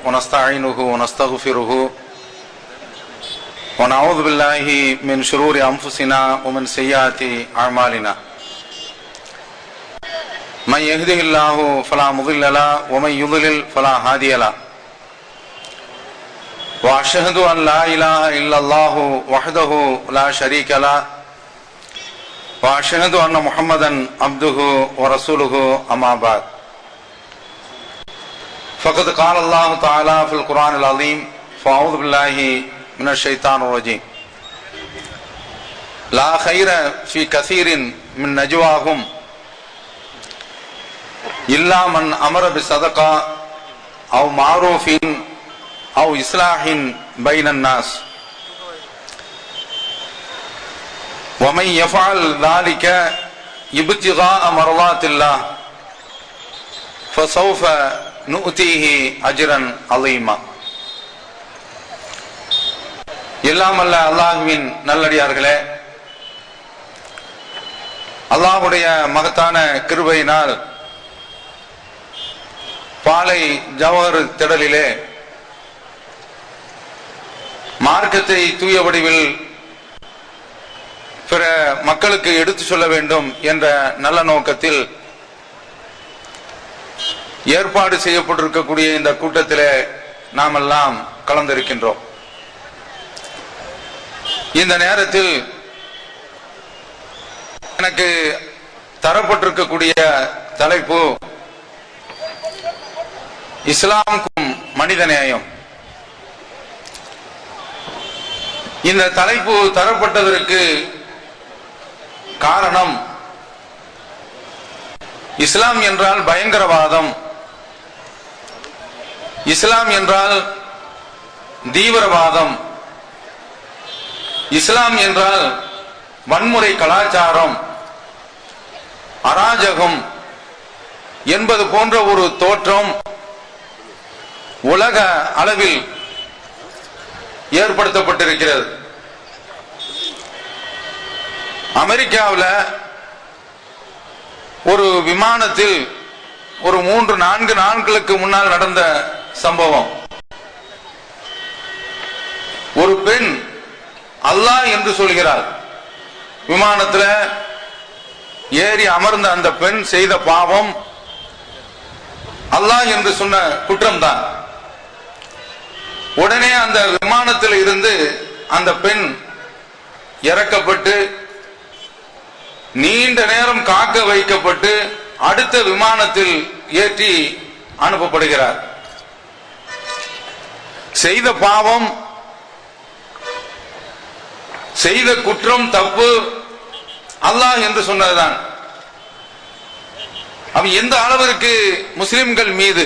ونستعينه ونستغفره ونعوذ بالله من شرور أنفسنا ومن سيئات أعمالنا من يهده الله فلا مضل له ومن يضلل فلا هادي له وأشهد أن لا إله إلا الله وحده لا شريك له وأشهد أن محمدا عبده ورسوله أما بعد فقد قال الله تعالى في القرآن العظيم فأعوذ بالله من الشيطان الرجيم لا خير في كثير من نجواهم إلا من أمر بصدقة أو معروف أو إصلاح بين الناس ومن يفعل ذلك ابتغاء مرضات الله فسوف نؤتيه أجرا عظيما. எல்லாம் அல்ல அல்லாஹ்வின் நல்லடியார்களே, அல்லாஹ்வுடைய மகத்தான கிருபையினால் பாலை ஜவஹர் திடலிலே மார்க்கத்தை தூய வடிவில் பிற மக்களுக்கு எடுத்து சொல்ல வேண்டும் என்ற நல்ல நோக்கத்தில் ஏற்பாடு செய்யப்பட்டிருக்கக்கூடிய இந்த கூட்டத்திலே நாம் எல்லாம் கலந்திருக்கின்றோம். இந்த நேரத்தில் எனக்கு தரப்பட்டிருக்கக்கூடிய தலைப்பு இஸ்லாமுக்கும் மனிதநேயம். இந்த தலைப்பு தரப்பட்டதற்கு காரணம், இஸ்லாம் என்றால் பயங்கரவாதம், இஸ்லாம் என்றால் தீவிரவாதம், இஸ்லாம் என்றால் வன்முறை கலாச்சாரம், அராஜகம் என்பது போன்ற ஒரு தோற்றம் உலக அளவில் ஏற்படுத்தப்பட்டிருக்கிறது. அமெரிக்காவில் ஒரு விமானத்தில் ஒரு 3-4 நாட்களுக்கு முன்னால் நடந்த சம்பவம். ஒரு பெண் அல்லாஹ் என்று சொல்கிறார். விமானத்தில் ஏறி அமர்ந்த அந்த பெண் செய்த பாவம் அல்லாஹ் என்று சொன்ன குற்றம்தான். உடனே அந்த விமானத்தில் இருந்து அந்த பெண் இறக்கப்பட்டு நீண்ட நேரம் காக்க வைக்கப்பட்டு அடுத்த விமானத்தில் ஏற்றி அனுப்பப்படுகிறார். செய்த பாவம், செய்த குற்றம், தப்பு அல்லாஹ் என்று சொன்னதுதான். அவன் எந்த அளவிற்கு முஸ்லிம்கள் மீது,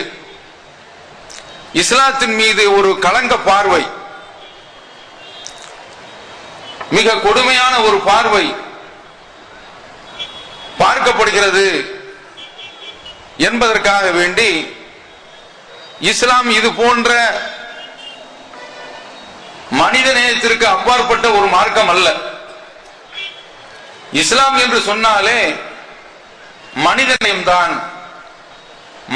இஸ்லாத்தின் மீது ஒரு கலங்க பார்வை, மிக கொடுமையான ஒரு பார்வை பார்க்கப்படுகிறது என்பதற்காக வேண்டி இஸ்லாம் இது போன்ற மனித நேயத்திற்கு அப்பாற்பட்ட ஒரு மார்க்கம் அல்ல. இஸ்லாம் என்று சொன்னாலே மனித நேயம்தான்.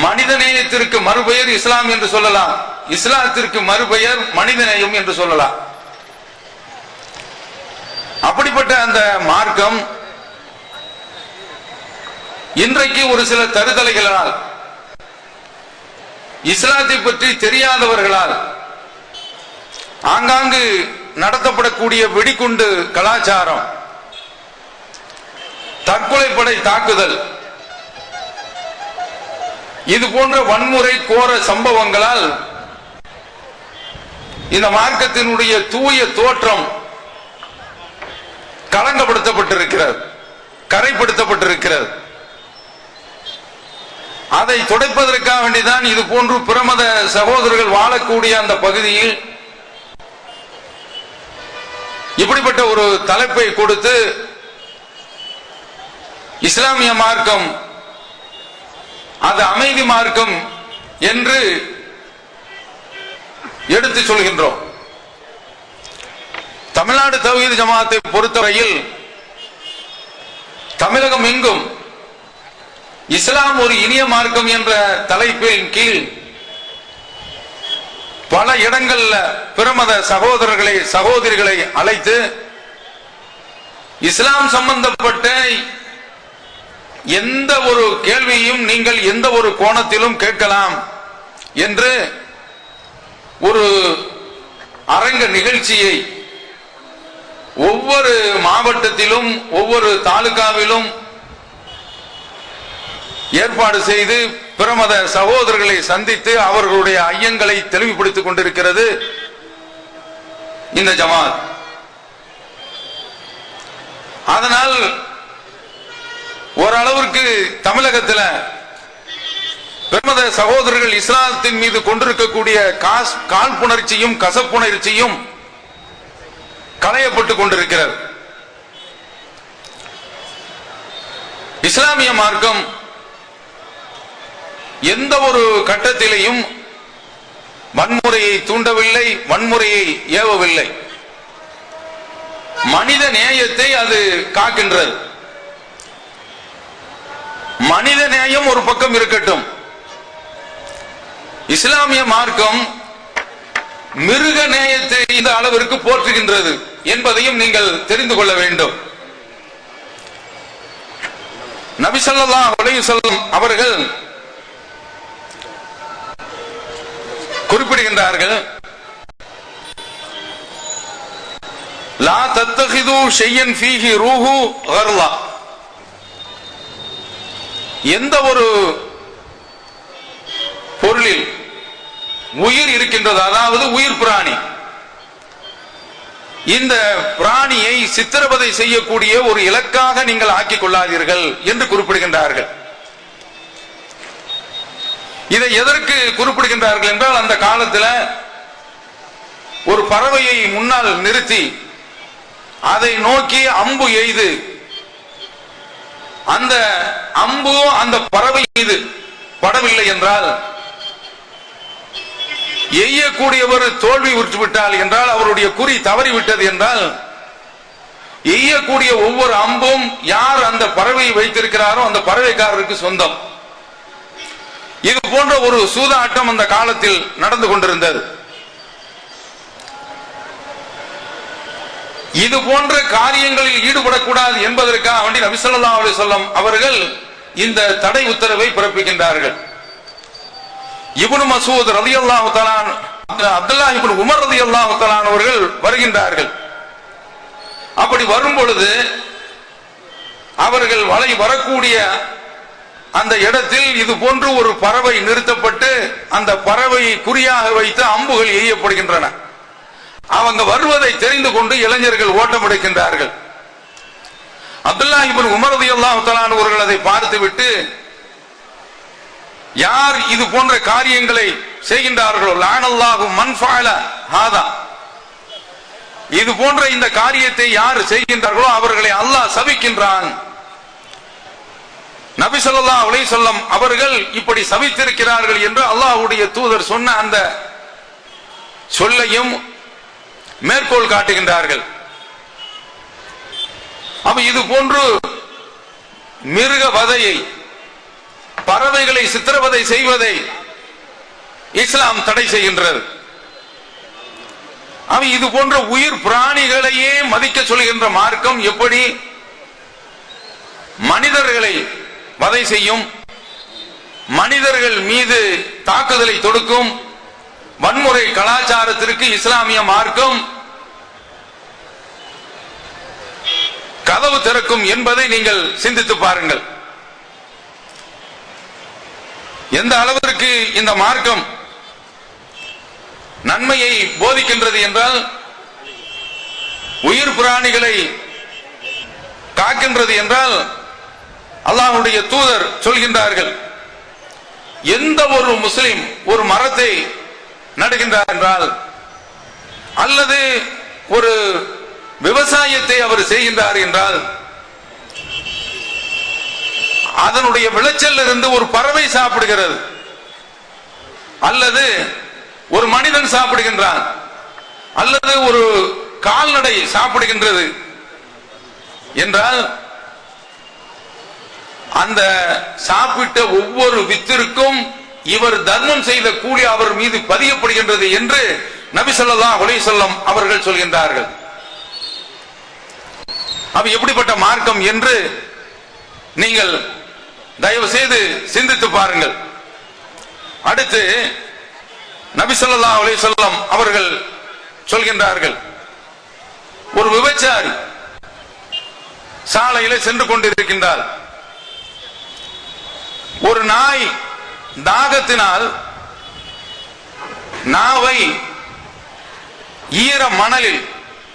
மனித நேயத்திற்கு மறுபெயர் இஸ்லாம் என்று சொல்லலாம், இஸ்லாத்திற்கு மறுபெயர் மனித நேயம் என்று சொல்லலாம். அப்படிப்பட்ட அந்த மார்க்கம் இன்றைக்கு ஒரு சில தருதலைகளால், இஸ்லாத்தை பற்றி தெரியாதவர்களால் ஆங்காங்கு நடத்தப்படக்கூடிய வெடிகுண்டு கலாச்சாரம், தற்கொலைப்படை தாக்குதல், இது போன்ற வன்முறை கோர சம்பவங்களால் இந்த மார்க்கத்தினுடைய தூய தோற்றம் களங்கப்படுத்தப்பட்டிருக்கிறது, கரைப்படுத்தப்பட்டிருக்கிறது. அதை துடைப்பதற்காக வேண்டிதான் இது போன்று பிரமத சகோதரர்கள் வாழக்கூடிய அந்த பகுதியில் இப்படிப்பட்ட ஒரு தலைப்பை கொடுத்து இஸ்லாமிய மார்க்கம் அது அமைதி மார்க்கம் என்று எடுத்து சொல்கின்றோம். தமிழ்நாடு தௌஹீத் ஜமாத்தை பொறுத்தவரையில் தமிழகம் எங்கும் இஸ்லாம் ஒரு இனிய மார்க்கம் என்ற தலைப்பின் கீழ் பல இடங்கள்ல பிரமத சகோதரர்களை சகோதரிகளை அழைத்து இஸ்லாம் சம்பந்தப்பட்ட எந்த ஒரு கேள்வியையும் நீங்கள் எந்த ஒரு கோணத்திலும் கேட்கலாம் என்று ஒரு அரங்க நிகழ்ச்சியை ஒவ்வொரு மாவட்டத்திலும் ஒவ்வொரு தாலுகாவிலும் ஏற்பாடு செய்து பிரமத சகோதரர்களை சந்தித்து அவர்களுடைய ஐயங்களை தெளிவுபடுத்திக் கொண்டிருக்கிறது இந்த ஜமாத். அதனால் ஓரளவிற்கு தமிழகத்தில் பிரமத சகோதரர்கள் இஸ்லாத்தின் மீது கொண்டிருக்கக்கூடிய காழ்ப்புணர்ச்சியும் கசப்புணர்ச்சியும் களையப்பட்டுக் கொண்டிருக்கிறது. இஸ்லாமிய மார்க்கம் எந்த ஒரு கட்டத்திலேயும் வன்முறையை தூண்டவில்லை, வன்முறையை ஏவவில்லை. மனித நேயத்தை அது காக்கின்றது. மனித நேயம் ஒரு பக்கம் இருக்கட்டும், இஸ்லாமிய மார்க்கம் மிருக நேயத்தை இந்த அளவிற்கு போற்றுகின்றது என்பதையும் நீங்கள் தெரிந்து கொள்ள வேண்டும். நபி ஸல்லல்லாஹு அலைஹி வஸல்லம் அவர்கள் குறிப்பிடுகின்றார்கள், லா தத்தகிது ஷையன் ஃபீஹி ரூஹு கர்லா. எந்த ஒரு பொருளில் உயிர் இருக்கின்றது, அதாவது உயிர் பிராணி, இந்த பிராணியை சித்திரவதை செய்யக்கூடிய ஒரு இலக்காக நீங்கள் ஆக்கிக் கொள்ளாதீர்கள் என்று குறிப்பிடுகின்றார்கள். இதை எதற்கு குறிப்பிடுகின்றார்கள் என்றால், அந்த காலத்தில் ஒரு பறவையை முன்னால் நிறுத்தி அதை நோக்கி அம்பு எய்து அந்த அம்பு அந்த பறவை மீது படவில்லை என்றால், எய்யக்கூடியவர் தோல்வி உற்றுவிட்டால் என்றால், அவருடைய குறி தவறிவிட்டது என்றால், எய்யக்கூடிய ஒவ்வொரு அம்பும் யார் அந்த பறவையை வைத்திருக்கிறாரோ அந்த பறவைக்காரருக்கு சொந்தம். இது போன்ற ஒரு சூதாட்டம் அந்த காலத்தில் நடந்து கொண்டிருந்தது. இது போன்ற காரியங்களில் ஈடுபடக்கூடாது என்பதற்காக வேண்டி நபி ஸல்லல்லாஹு அலைஹி வஸல்லம் அவர்கள் இந்த தடை உத்தரவை பிறப்பிக்கின்றார்கள். இப்னு மஸ்ஊத் ரலியல்லாஹு தஆலா, அப்துல்லாஹ் இப்னு உமர் ரலியல்லாஹு தஆலா அவர்கள் வருகின்றார்கள். அப்படி வரும் பொழுது அவர்கள் வரக்கூடிய அந்த இடத்தில் இது போன்று ஒரு பறவை நிறுத்தப்பட்டு அந்த பறவையை குறியாக வைத்து அம்புகள் எய்யப்படுகின்றன. அவங்க வருவதை தெரிந்து கொண்டு இளைஞர்கள் ஓட்டம் எடுக்கின்றார்கள். அப்துல்லாஹ் இப்னு உமர் ரலியல்லாஹு தஆலா அவர்கள் அதை பார்த்துவிட்டு, யார் இது போன்ற காரியங்களை செய்கின்றார்களோ, லஅனல்லாஹு மன் ஃபஅல ஹாதா, இது போன்ற இந்த காரியத்தை யார் செய்கின்றார்களோ அவர்களை அல்லாஹ் சபிக்கின்றான். நபி ஸல்லல்லாஹு அலைஹி வஸல்லம் அவர்கள் இப்படி சபித்திருக்கிறார்கள் என்று அல்லாஹ்வுடைய தூதர் சொன்ன அந்த சொல்லையும் மேற்கோள் காட்டுகின்றார்கள். அப்ப இது போன்று மிருக வதையை, பறவைகளை சித்திரவதை செய்வதை இஸ்லாம் தடை செய்கின்றது. இது போன்ற உயிர் பிராணிகளையே மதிக்க சொல்கின்ற மார்க்கம் எப்படி மனிதர்களை வதை செய்யும், மனிதர்கள் மீது தாக்குதலை தொடுக்கும் வன்முறை கலாச்சாரத்திற்கு இஸ்லாமிய மார்க்கம் கதவு திறக்கும் என்பதை நீங்கள் சிந்தித்து பாருங்கள். எந்த அளவிற்கு இந்த மார்க்கம் நன்மையை போதிக்கின்றது என்றால், உயிர் பிராணிகளை காக்கின்றது என்றால், அல்லாஹ்வுடைய தூதர் சொல்கின்றார்கள், எந்த ஒரு முஸ்லிம் ஒரு மரத்தை நடுகின்றார் என்றால், அல்லது ஒரு விவசாயத்தை அவர் செய்கின்றார் என்றால், அதனுடைய விளைச்சல் இருந்து ஒரு பறவை சாப்பிடுகிறது, அல்லது ஒரு மனிதன் சாப்பிடுகின்றான், அல்லது ஒரு கால்நடை சாப்பிடுகின்றது என்றால், அந்த சாப்பிட்ட ஒவ்வொரு வித்திற்கும் இவர் தர்மம் செய்த கூலி அவர் மீது பதியப்படுகின்றது என்று நபி ஸல்லல்லாஹு அலைஹி வஸல்லம் அவர்கள் சொல்கின்றார்கள். அது எப்படிப்பட்ட மார்க்கம் என்று நீங்கள் தயவு செய்து சிந்தித்து பாருங்கள். அடுத்து நபி ஸல்லல்லாஹு அலைஹி வஸல்லம் அவர்கள் சொல்கின்றார்கள், ஒரு விபச்சாரி சாலையிலே சென்று கொண்டிருக்கின்றார். ஒரு நாய் தாகத்தினால் நாவை ஈர மணலில்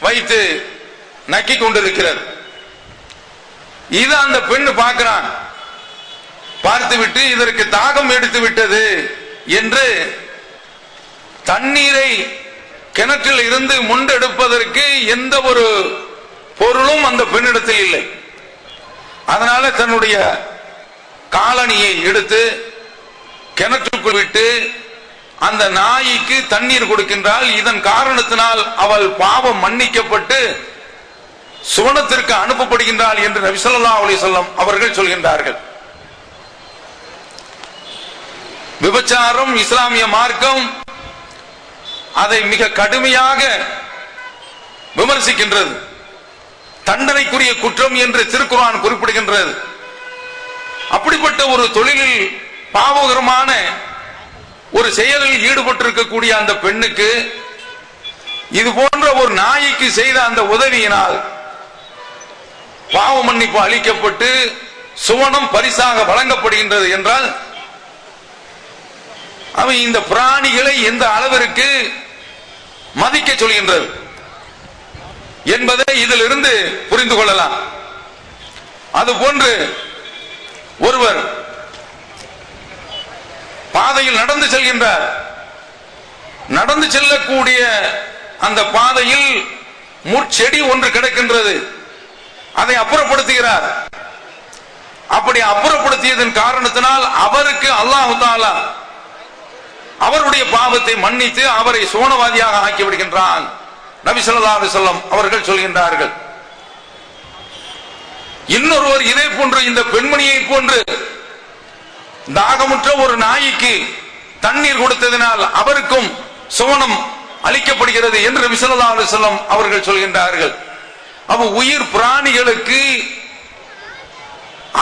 வைத்து நக்கி கொண்டிருக்கிறார். இது அந்த பெண் பார்க்கிறான். பார்த்துவிட்டு இதற்கு தாகம் எடுத்து விட்டது என்று தண்ணீரை கிணற்றில் இருந்து முண்டெடுப்பதற்கு எந்த ஒரு பொருளும் அந்த பெண்ணிடத்தில் இல்லை. அதனால தன்னுடைய காலணியை எடுத்து கிணற்றுக்குள் விட்டு அந்த நாய்க்கு தண்ணீர் கொடுக்கின்றால். இதன் காரணத்தினால் அவள் பாவம் மன்னிக்கப்பட்டு சுவனத்திற்கு அனுப்பப்படுகின்றாள் என்று நபி ஸல்லல்லாஹு அலைஹி வஸல்லம் அவர்கள் சொல்கின்றார்கள். விபச்சாரம் இஸ்லாமிய மார்க்கம் அதை மிக கடுமையாக விமர்சிக்கின்றது. தண்டனைக்குரிய குற்றம் என்று திருக்குர்ஆன் குறிப்பிடுகின்றது. அப்படிப்பட்ட ஒரு தொழிலில் பாவகரமான ஒரு செயலில் ஈடுபட்டிருக்கக்கூடிய அந்த பெண்ணுக்கு இது போன்ற ஒரு நாய்க்கு செய்த அந்த உதவியினால் பாவ மன்னிப்பு அளிக்கப்பட்டு சுவனம் பரிசாக வழங்கப்படுகின்றது என்றால் அவன் இந்த பிராணிகளை எந்த அளவிற்கு மதிக்க சொல்கின்றது என்பதை இதிலிருந்து புரிந்து கொள்ளலாம். அதுபோன்று ஒருவர் பாதையில் நடந்து செல்கின்றார். நடந்து செல்லக்கூடிய அந்த பாதையில் முட்செடி ஒன்று கிடக்கின்றது. அதை அப்புறப்படுத்துகிறார். அப்படி அப்புறப்படுத்தியதன் காரணத்தினால் அவருக்கு அல்லாஹ் தஆலா அவருடைய பாவத்தை மன்னித்து அவரை சுவனவாதியாக ஆக்கி விடுகின்றான். நபி ஸல்லல்லாஹு அலைஹி வஸல்லம் அவர்கள் சொல்கின்றார்கள். இன்னொருவர் இதே போன்று இந்த பெண்மணியை போன்று தாகமுற்ற ஒரு நாய்க்கு தண்ணீர் கொடுத்ததினால் அவருக்கும் சுவனம் அளிக்கப்படுகிறது என்று நபி ஸல்லல்லாஹு அலைஹி வஸல்லம் அவர்கள் சொல்கின்றார்கள். அப்ப உயிர் பிராணிகளுக்கு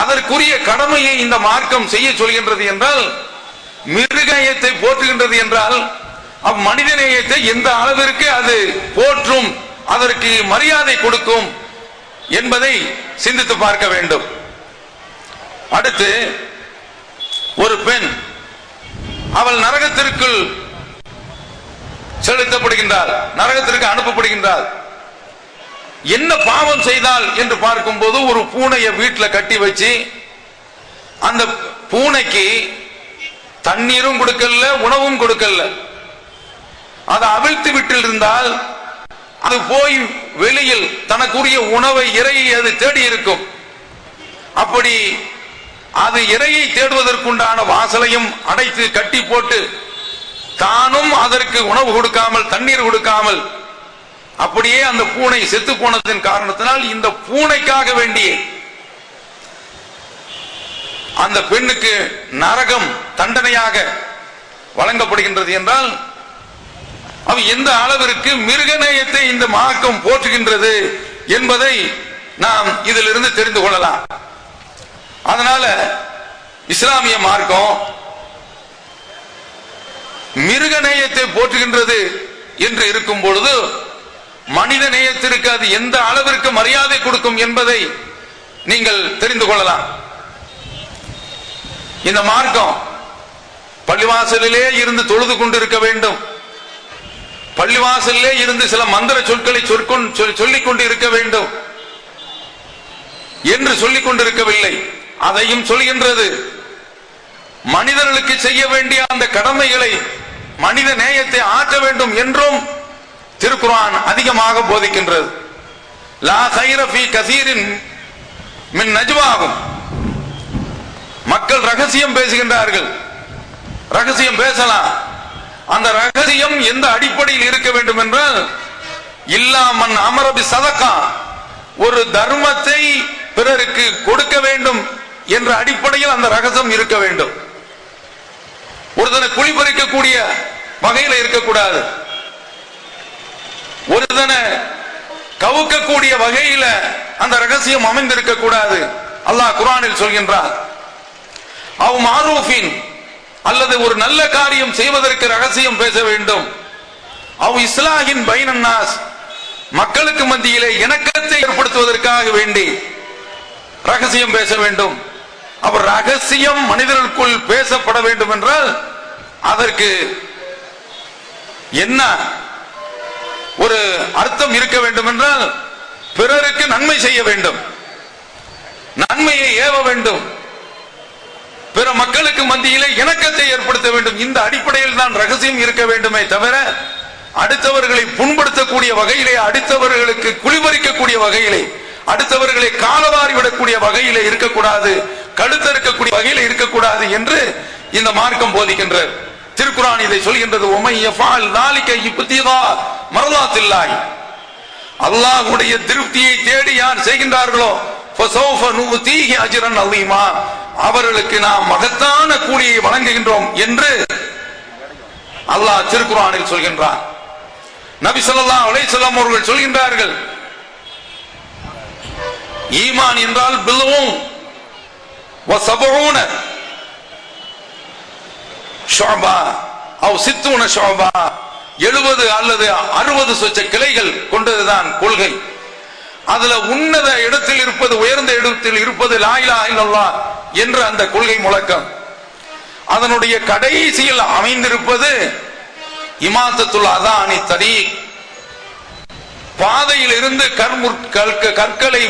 அதற்குரிய கடமையை இந்த மார்க்கம் செய்ய சொல்கின்றது என்றால், மிருகநேயத்தை போற்றுகின்றது என்றால் மனிதநேயத்தை எந்த அளவிற்கு அது போற்றும், அதற்கு மரியாதை கொடுக்கும் என்பதை சிந்தித்து பார்க்க வேண்டும். அடுத்து ஒரு பெண் அவள் நரகத்திற்குள் செலுத்தப்படுகின்றாள், நரகத்திற்கு அனுப்பப்படுகின்றாள். என்ன பாவம் செய்தால் என்று பார்க்கும் போது ஒரு பூனையை வீட்டில் கட்டி வச்சு அந்த பூனைக்கு தண்ணீரும் கொடுக்கல உணவும் கொடுக்கல. அதை அவிழ்த்து விட்டிருந்தால் அது போய் வெளியில் தனக்குரிய உணவை இறையை அது தேடி இருக்கும். அப்படி அது இறையை தேடுவதற்குண்டான வாசலையும் அடைத்து கட்டி போட்டு தானும் அதற்கு உணவு கொடுக்காமல் தண்ணீர் கொடுக்காமல் அப்படியே அந்த பூனை செத்து போனதன் காரணத்தினால் இந்த பூனைக்காக வேண்டிய அந்த பெண்ணுக்கு நரகம் தண்டனையாக வழங்கப்படுகின்றது என்றால் அவ எந்த அளவிற்கு மிருகநேயத்தை இந்த மார்க்கம் போற்றுகின்றது என்பதை நாம் இதிலிருந்து தெரிந்து கொள்ளலாம். அதனால இஸ்லாமிய மார்க்கம் மிருகநேயத்தை போற்றுகின்றது என்று இருக்கும் பொழுது மனித நேயத்திற்கு அது எந்த அளவிற்கு மரியாதை கொடுக்கும் என்பதை நீங்கள் தெரிந்து கொள்ளலாம். இந்த மார்க்கம் பள்ளிவாசலிலே இருந்து தொழுது கொண்டிருக்க வேண்டும், பள்ளிவாசலிலே இருந்து சில மந்திர சொற்களை சொல்லிக் கொண்டு இருக்க வேண்டும் என்று சொல்லிக் கொண்டிருக்கவில்லை. அதையும் சொல்கின்றது. மனிதர்களுக்கு செய்ய வேண்டிய அந்த கடமைகளை மனித நேயத்தை ஆற்ற வேண்டும் என்றும் திருக்குர்ஆன் அதிகமாக போதிக்கின்றது. லா கைர ஃபீ கஸீரின் மின் நஜ்வாஹும், மக்கள் ரகசியம் பேசுகின்றார்கள், ரகசியம் பேசலாம். அந்த ரகசியம் எந்த அடிப்படையில் இருக்க வேண்டும் என்றால் இல்லா மன் அமர பி ஸதகா, ஒரு தர்மத்தை பிறருக்கு கொடுக்க வேண்டும் என்ற அடிப்படையில் அந்த ரகசியம் இருக்க வேண்டும். ஒருத்தனை குளிபறிக்கக்கூடிய வகையில இருக்கக்கூடாது, ஒருத்தனை கவுக்கக்கூடிய வகையில அந்த ரகசியம் அமைந்திருக்க கூடாது. அல்லாஹ் குர்ஆனில் சொல்கின்றார், அவ் மாரூஃபின், அல்லது ஒரு நல்ல காரியம் செய்வதற்கு ரகசியம் பேச வேண்டும். அவ் இஸ்லாஹின் பைனன் நாஸ், மக்களுக்கு மத்தியிலே இணக்கத்தை ஏற்படுத்துவதற்காக வேண்டி ரகசியம் பேச வேண்டும். அவர் ரகசியம் மனிதர்களுக்குள் பேசப்பட வேண்டும் என்றால் அதற்கு என்ன ஒரு அர்த்தம் இருக்க வேண்டும் என்றால், பிறருக்கு நன்மை செய்ய வேண்டும், நன்மையை ஏவ வேண்டும், பிற மக்களுக்கு மத்தியிலே இணக்கத்தை ஏற்படுத்த வேண்டும். இந்த அடிப்படையில் தான் ரகசியம் இருக்க வேண்டுமே தவிர அடுத்தவர்களை புண்படுத்தக்கூடிய வகையிலே, அடுத்தவர்களுக்கு குளிபறிக்கக்கூடிய வகையிலே, அடுத்தவர்களை காலவாரி விடக்கூடிய வகையிலே இருக்கக்கூடாது, கழுத்தறுக்கக்கூடிய வகையிலே இருக்கக்கூடாது என்று இந்த மார்க்கம் போதிக்கின்றது. திருக்குர்ஆன் இதை சொல்கின்றது, உமை யஃபால் ذلك இப்திகா மர்லாத்தில்லாஹ், அல்லாஹ்வுடைய திருப்தியை தேடி யார் செய்கின்றார்களோ ஃபஸௌஃப நுஅதீஹி அஜ்ரன் அஸீமா, அவர்களுக்கு நாம் மகத்தான கூலியை வழங்குகின்றோம் என்று அல்லாஹ் திருக்குர்ஆனில் சொல்கின்றார். நபி ஸல்லல்லாஹு அலைஹி வஸல்லம் அவர்கள் சொல்கின்றார்கள், ஈமான் என்றால் பில்வும் வ சபஊன ஷுஅபா அவ் சித்தூன ஷுஅபா, 70 அல்லது 60 சொச்ச கிளைகள் கொண்டதுதான் கொள்கை. அதுல உன்னத இடத்தில் இருப்பது, உயர்ந்த இடத்தில் இருப்பது லா இலாஹ இல்லல்லாஹ் என்ற அந்த கொள்கை முழக்கம். அதனுடைய கடைசியில் அமைந்திருப்பது இமாத்தத்துல் அதானி தரீக், பாதையில் இருந்து கற்களை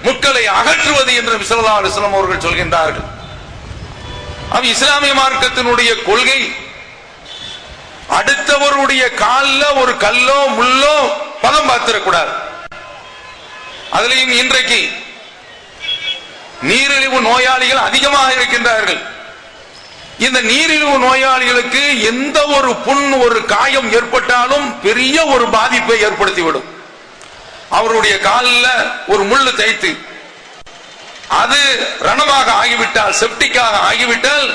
முற்களை அகற்றுவது என்று நபி ஸல்லல்லாஹு அலைஹி வஸல்லம் அவர்கள் சொல்கின்றார்கள். இஸ்லாமிய மார்க்கத்தினுடைய கொள்கை அடுத்தவருடைய காலில் ஒரு கல்லோ முள்ளோ பதம் பார்த்திடக்கூடாது. அதிலையும் இன்றைக்கு நீரிழிவு நோயாளிகள் அதிகமாக இருக்கின்றார்கள். இந்த நீரிழிவு நோயாளிகளுக்கு எந்த ஒரு புண், ஒரு காயம் ஏற்பட்டாலும் பெரிய ஒரு பாதிப்பை ஏற்படுத்திவிடும். அவருடைய காலில் ஒரு முள்ளு தைத்து அது ரணமாக ஆகிவிட்டால், செப்டிக்காக ஆகிவிட்டால்,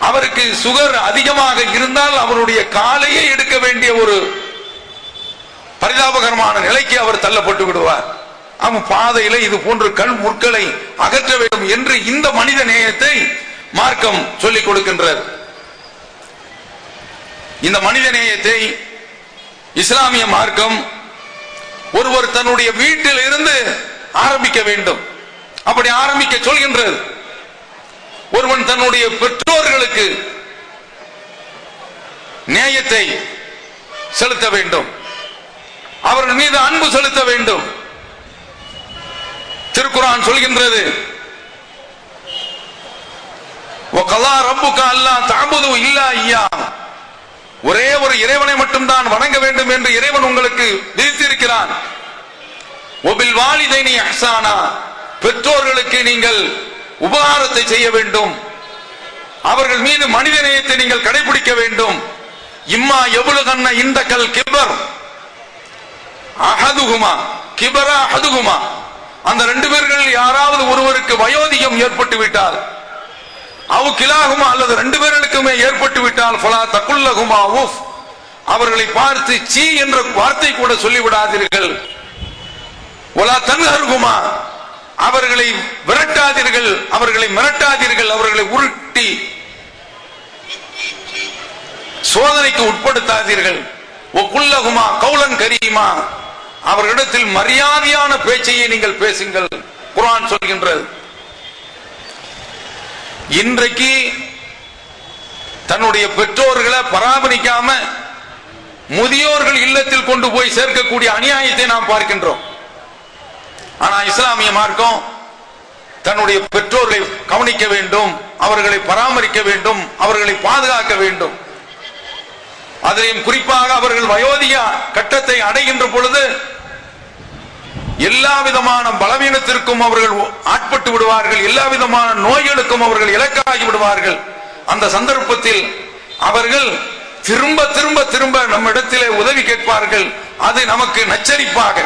அவருக்கு சுகர் அதிகமாக இருந்தால் அவருடைய காலையே எடுக்க வேண்டிய ஒரு பரிதாபகரமான நிலைக்கு அவர் தள்ளப்பட்டு விடுவார். அவன் பாதையில இது போன்ற கல் முற்களை அகற்ற வேண்டும் என்று இந்த மனித நேயத்தை மார்க்கம் சொல்லிக் கொடுக்கின்றது. இந்த மனித நேயத்தை இஸ்லாமிய மார்க்கம் ஒருவர் தன்னுடைய வீட்டில் இருந்து ஆரம்பிக்க வேண்டும். அப்படி ஆரம்பிக்க சொல்கின்றது. ஒருவன் தன்னுடைய பெற்றோர்களுக்கு நேயத்தை செலுத்த வேண்டும், அவர்கள் மீது அன்பு செலுத்த வேண்டும். திருக்குர்ஆன் சொல்கின்றது, வகலா ரப்புக அல்லா தஅபுது இல்லா இய்யாஹ், ஒரே ஒரு இறைவனை மட்டும்தான் வணங்க வேண்டும் என்று இறைவன் உங்களுக்கு விதித்திருக்கிறான். வபில் வாலிதைனி இஹ்சானா, பெற்றோர்களுக்கு நீங்கள் உபகாரத்தை செய்ய வேண்டும், அவர்கள் மீது மனித நேயத்தை நீங்கள் கடைபிடிக்க வேண்டும். இம்மா யபுலுகன்ன இந்தகல் கிபர் அஹதுஹுமா கிபரா அஹதுஹுமா, அந்த ரெண்டு பேர்கள் யாராவது ஒருவருக்கு வயோதிகம் ஏற்பட்டு விட்டால், அவு கிலாகுமா, அல்லது ரெண்டு பேர்களுக்குமே ஏற்பட்டு விட்டால், ஃபலா தகுல்லகுமா உஃப், அவர்களை பார்த்து சீ என்ற வார்த்தை கூட சொல்லிவிடாதீர்கள். வலா தன்ஹர்குமா, அவர்களை விரட்டாதீர்கள், அவர்களை மிரட்டாதீர்கள், அவர்களை உருட்டி சோதனைக்கு உட்படுத்தாதீர்கள். ஒக்குல்லகுமா கௌலன் கரீமா, அவர்களிடத்தில் மரியாதையான பேச்சையை நீங்கள் பேசுங்கள். குர்ஆன் சொல்கின்றது. இன்றைக்கு தன்னுடைய பெற்றோர்களை பராமரிக்காம முதியோர்கள் இல்லத்தில் கொண்டு போய் சேர்க்கக்கூடிய அநியாயத்தை நாம் பார்க்கின்றோம். ஆனா இஸ்லாமிய மார்க்கம் தன்னுடைய பெற்றோர்களை கவனிக்க வேண்டும், அவர்களை பராமரிக்க வேண்டும், அவர்களை பாதுகாக்க வேண்டும். அதிலும் குறிப்பாக அவர்கள் வயோதிக கட்டத்தை அடைகின்ற பொழுது எல்லா விதமான பலவீனத்திற்கும் அவர்கள் ஆட்பட்டு விடுவார்கள், எல்லா விதமான நோய்களுக்கும் அவர்கள் இலக்காகி விடுவார்கள். அந்த சந்தர்ப்பத்தில் அவர்கள் திரும்ப திரும்ப திரும்ப நம்ம இடத்திலே உதவி கேட்பார்கள். அது நமக்கு நச்சரிப்பாக,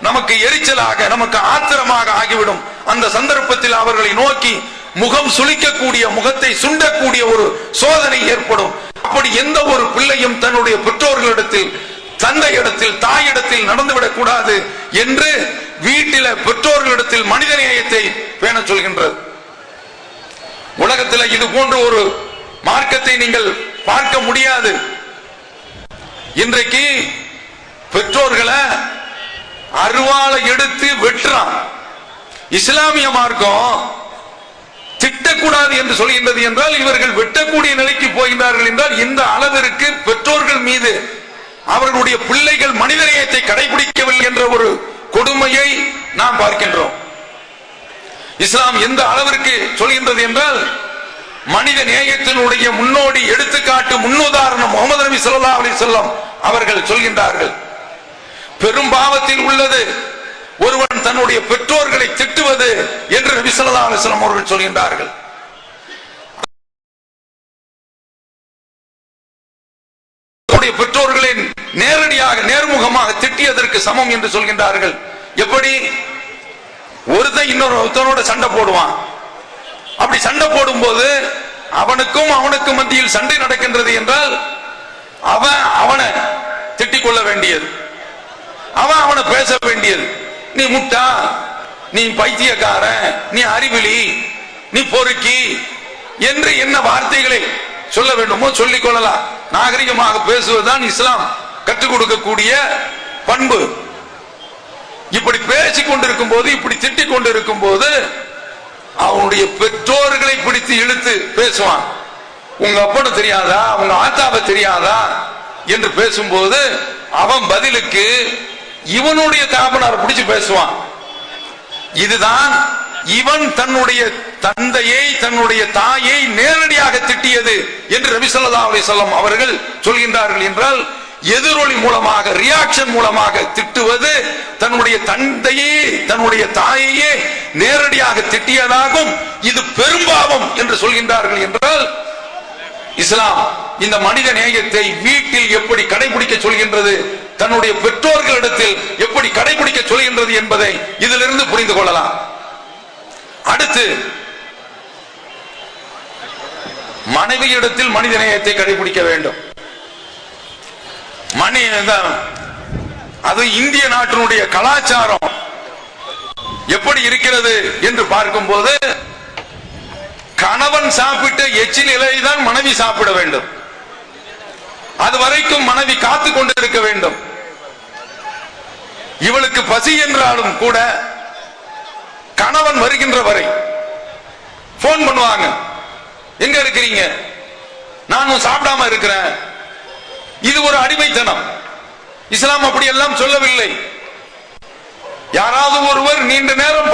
நமக்கு எரிச்சலாக, நமக்கு ஆத்திரமாக ஆகிவிடும். அந்த சந்தர்ப்பத்தில் அவர்களை நோக்கி முகம் சுளிக்கக்கூடிய, முகத்தை சுண்டக்கூடிய ஒரு சோதனை ஏற்படும். அப்படி எந்த ஒரு பிள்ளையும் தன்னுடைய பெற்றோர்களிடத்தில், தந்தையிடத்தில், தாயிடத்தில் நடந்துவிடக் கூடாது என்று வீட்டில பெற்றோர்களிடத்தில் மனிதநேயத்தை பேண சொல்கின்றது. உலகத்தில் இது போன்ற ஒரு மார்க்கத்தை நீங்கள் பார்க்க முடியாது. இன்றைக்கு பெற்றோர்களை அருவாளை எடுத்து வெட்டுறான். இஸ்லாமிய மார்க்கம் திட்டக்கூடாது என்று சொல்கின்றது என்றால் இவர்கள் வெட்டக்கூடிய நிலைக்கு போகின்றார்கள் என்றால் இந்த அளவிற்கு பெற்றோர்கள் மீது அவர்களுடைய பிள்ளைகள் மனிதநேயத்தை கடைபிடிக்கவில்லை என்ற ஒரு கொடுமையை நாம் பார்க்கின்றோம். இஸ்லாம் எந்த அளவிற்கு சொல்கின்றது என்றால் மனித நேயத்தினுடைய முன்னோடி, எடுத்துக்காட்டு, முன்னுதாரணம் முகமது நபி ஸல்லல்லாஹு அலைஹி வஸல்லம் அவர்கள் சொல்கின்றார்கள். பெரும் பாவத்தில் உள்ளது ஒருவன் தன்னுடைய பெற்றோர்களை திட்டுவது என்று நபி ஸல்லல்லாஹு அலைஹி வஸல்லம் அவர்கள் சொல்கின்றார்கள். பெற்றோர்களை நேரடியாக நேர்முகமாக திட்டியதற்கு சமம் என்று சொல்கின்றார்கள். எப்படி? ஒருத்தன் இன்னொருத்தனோட சண்டை போடுவான். அப்படி சண்டை போடும்போது அவனுக்கும் மத்தியில் சண்டை நடக்கின்றது என்றால் அவனை திட்டிக் கொள்ள வேண்டியது, அவனை பேச வேண்டியது. நீ முட்டா, நீ பைத்தியக்காரன், நீ அறிவிலி, நீ பொறுக்கி என்று என்ன வார்த்தைகளை சொல்ல வேண்டுமோ சொல்லிக் கொள்ளலாம். நாகரிகமாக பேசுவதுதான் இஸ்லாம் கற்றுக் கொடுக்கக்கூடிய பண்பு. இப்படி பேசிக் கொண்டிருக்கும் போது, இப்படி திட்டிக் கொண்டிருக்கும் போது அவனுடைய பெற்றோர்களை பிடித்து இழுத்து பேசுவான். உங்க அப்பனை தெரியாதா, உங்க ஆத்தாவை தெரியாதா என்று பேசும்போது அவன் பதிலுக்கு இவனுடைய தாபனார் பிடிச்சு பேசுவான். இதுதான் இவன் தன்னுடைய தந்தையை, தன்னுடைய தாயை நேரடியாக திட்டியது என்று நபி ஸல்லல்லாஹு அலைஹி வஸல்லம் அவர்கள் சொல்கின்றார்கள். என்றால் எதிரொலி மூலமாக, ரியாக்ஷன் மூலமாக திட்டுவது தன்னுடைய தந்தையே, தன்னுடைய தாயையே நேரடியாக திட்டியதாகும். இது பெரும்பாவம் என்று சொல்கின்றார்கள். என்றால் இஸ்லாம் இந்த மனித நேயத்தை வீட்டில் எப்படி கடைபிடிக்க சொல்கின்றது, தன்னுடைய பெற்றோர்களிடத்தில் எப்படி கடைபிடிக்க சொல்கின்றது என்பதை இதிலிருந்து புரிந்து கொள்ளலாம். அடுத்து மனைவியிடத்தில் மனித நேயத்தை கடைபிடிக்க வேண்டும். அது இந்திய நாட்டினுடைய கலாச்சாரம் எப்படி இருக்கிறது என்று பார்க்கும் போது கணவன் சாப்பிட்ட எச்சில் இலையை தான் மனைவி சாப்பிட வேண்டும். அது வரைக்கும் மனைவி காத்து கொண்டு இருக்க வேண்டும். இவளுக்கு பசி என்றாலும் கூட கணவன் வருகின்ற வரை போன் பண்ணுவாங்க, எங்க இருக்கிறீங்க, நானும் சாப்பிடாம இருக்கிறேன். இது ஒரு அடிமைத்தனம். இஸ்லாம் அப்படி எல்லாம் சொல்லவில்லை. யாராவது ஒருவர் நீண்ட நேரம்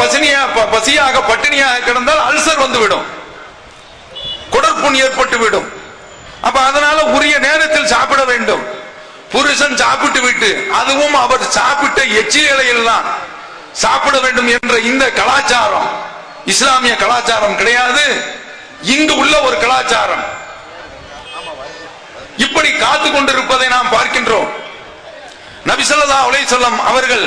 பசியாக பட்டினியாக கிடந்தால் அல்சர் வந்துவிடும், குடற்புண் ஏற்பட்டுவிடும். அப்ப அதனால உரிய நேரத்தில் சாப்பிட வேண்டும். புருஷன் சாப்பிட்டு விட்டு, அதுவும் அவர் சாப்பிட்ட எச்சில் இலையில் தான் சாப்பிட வேண்டும் என்ற இந்த கலாச்சாரம் இஸ்லாமிய கலாச்சாரம் கிடையாது. இங்கு உள்ள ஒரு கலாச்சாரம். இப்படி காத்து கொண்டிருப்பதை நாம் பார்க்கின்றோம். நபி ஸல்லல்லாஹு அலைஹி வஸல்லம் அவர்கள்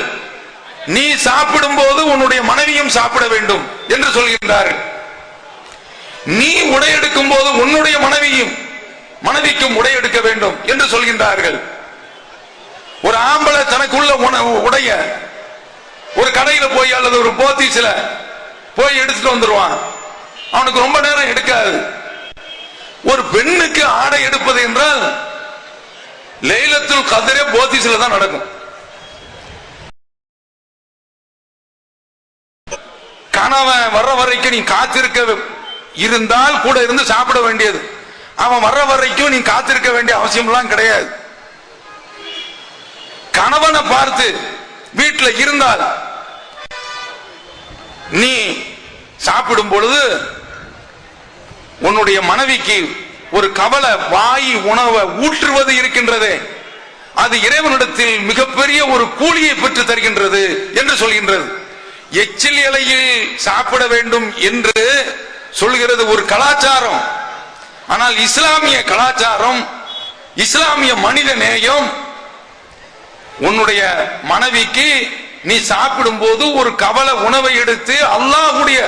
நீ சாப்பிடும் போது உன்னுடைய மனைவியும் சாப்பிட வேண்டும் என்று சொல்கின்றார்கள். நீ உடை எடுக்கும் போது உன்னுடைய மனைவிக்கும் உடை எடுக்க வேண்டும் என்று சொல்கின்றார்கள். ஒரு ஆம்பளை தனக்குள்ள உடைய ஒரு கடையில போய் அல்லது ஒரு போத்தீஸ்ல போய் எடுத்துட்டு வந்துருவான். அவனுக்கு ரொம்ப நேரம் எடுக்காது. ஒரு பெண்ணுக்கு ஆடை எடுப்பது என்றால் லைலத்துல் கத்ரே போத்தீஸ்ல தான் நடக்கும். கணவன் வர்ற வரைக்கும் நீ காத்திருக்க இருந்தால் கூட இருந்து சாப்பிட வேண்டியது. அவன் வர்ற வரைக்கும் நீ காத்திருக்க வேண்டிய அவசியம் எல்லாம் கிடையாது. கணவனை பார்த்து வீட்டில் இருந்தால் நீ சாப்பிடும் பொழுது உன்னுடைய மனைவிக்கு ஒரு கவலை வாய் உணவை ஊற்றுவது இருக்கின்றது, அது இறைவனிடத்தில் மிகப்பெரிய ஒரு கூலியை பெற்று தருகின்றது என்று சொல்கின்றது. எச்சில் இலையில் சாப்பிட வேண்டும் என்று சொல்கிறது ஒரு கலாச்சாரம். ஆனால் இஸ்லாமிய கலாச்சாரம், இஸ்லாமிய மனித நேயம் உன்னுடைய மனைவிக்கு நீ சாப்பிடும் போது ஒரு கவலை உணவை எடுத்து அல்லாஹ்வுடைய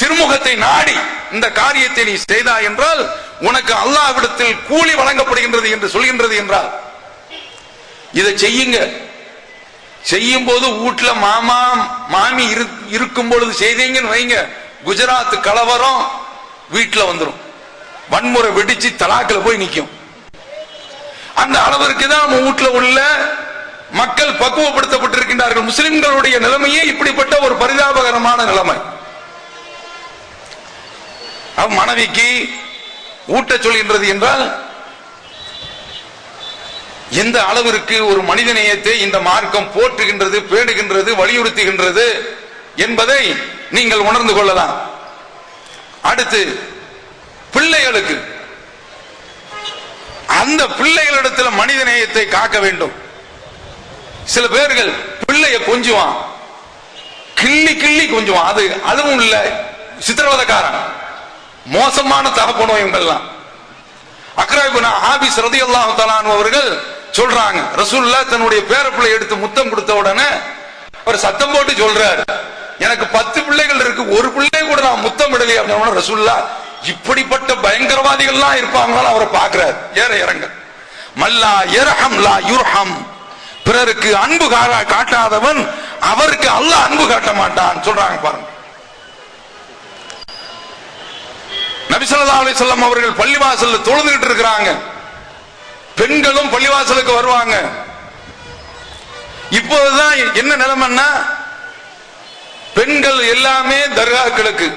திருமுகத்தை நாடி இந்த காரியத்தை நீ செய்தாய் என்றால் உனக்கு அல்லாஹ்விடத்தில் கூலி வழங்கப்படுகின்றது என்று சொல்கின்றது என்றால் இதை செய்யுங்க. செய்யும் போது வீட்டுல மாமா மாமி இருக்கும் பொழுது செய்தீங்கன்னு வைங்க, குஜராத் கலவரம் வீட்டுல வந்துடும், வன்முறை வெடிச்சு தலாக்கில் போய் நிற்கும். அந்த அளவிற்கு தான் நம்ம வீட்டுல உள்ள மக்கள் பக்குவப்படுத்தப்பட்டிருக்கின்றார்கள். முஸ்லிம்களுடைய நிலைமையே இப்படிப்பட்ட ஒரு பரிதாபகரமான நிலைமை. மனைவிக்கு ஊட்ட சொல்கின்றது என்றால் எந்த அளவிற்கு ஒரு மனித நேயத்தை இந்த மார்க்கம் போற்றுகின்றது, பேடுகின்றது, வலியுறுத்துகின்றது என்பதை நீங்கள் உணர்ந்து கொள்ளலாம். அடுத்து பிள்ளைகளுக்கு, அந்த பிள்ளைகளிடத்தில் மனித நேயத்தை காக்க வேண்டும். சில பேர்கள் பிள்ளைய கொஞ்சுவான், கிள்ளி கிள்ளி கொஞ்சுவான், அதுவும் இல்ல, சித்திரவதக்காரன், மோசமான தகப்பனோ இவங்கெல்லாம். அக்ரா இப்னு ஹாபிஸ் ரலியல்லாஹு தஆலா அன்ஹு அவர்கள் சொல்றாங்க, ரசூலுல்லாஹ் தன்னுடைய பேரப்பிள்ளை எடுத்து முத்தம் கொடுத்த உடனே அவர் சத்தம் போட்டு சொல்றாரு, எனக்கு 10 பிள்ளைகள் இருக்கு, ஒரு பிள்ளை கூட நான் முத்தம் விடலையே அப்படின்னு. ரசூலுல்லாஹ் இப்படிப்பட்ட பயங்கரவாதிகள்லாம் இருப்பாங்கன்னு அவரை பார்க்கிறார். ஏற இறங்க மல்லா யர்ஹம் லா யுர்ஹம், பிறருக்கு அன்பு காட்டாதவன் அவருக்கு அல்லாஹ் அன்பு காட்ட மாட்டான் சொல்றாங்க. பாருங்க, நபி ஸல்லல்லாஹு அலைஹி வஸல்லம் அவர்கள் பள்ளிவாசல்ல தொழுதுகிட்டு இருக்கிறாங்க, பெண்களும் பள்ளிவாசலுக்கு வருவாங்க. இப்போதுதான் என்ன நிலைமைன்னா, பெண்கள் எல்லாமே தர்காக்களுக்கு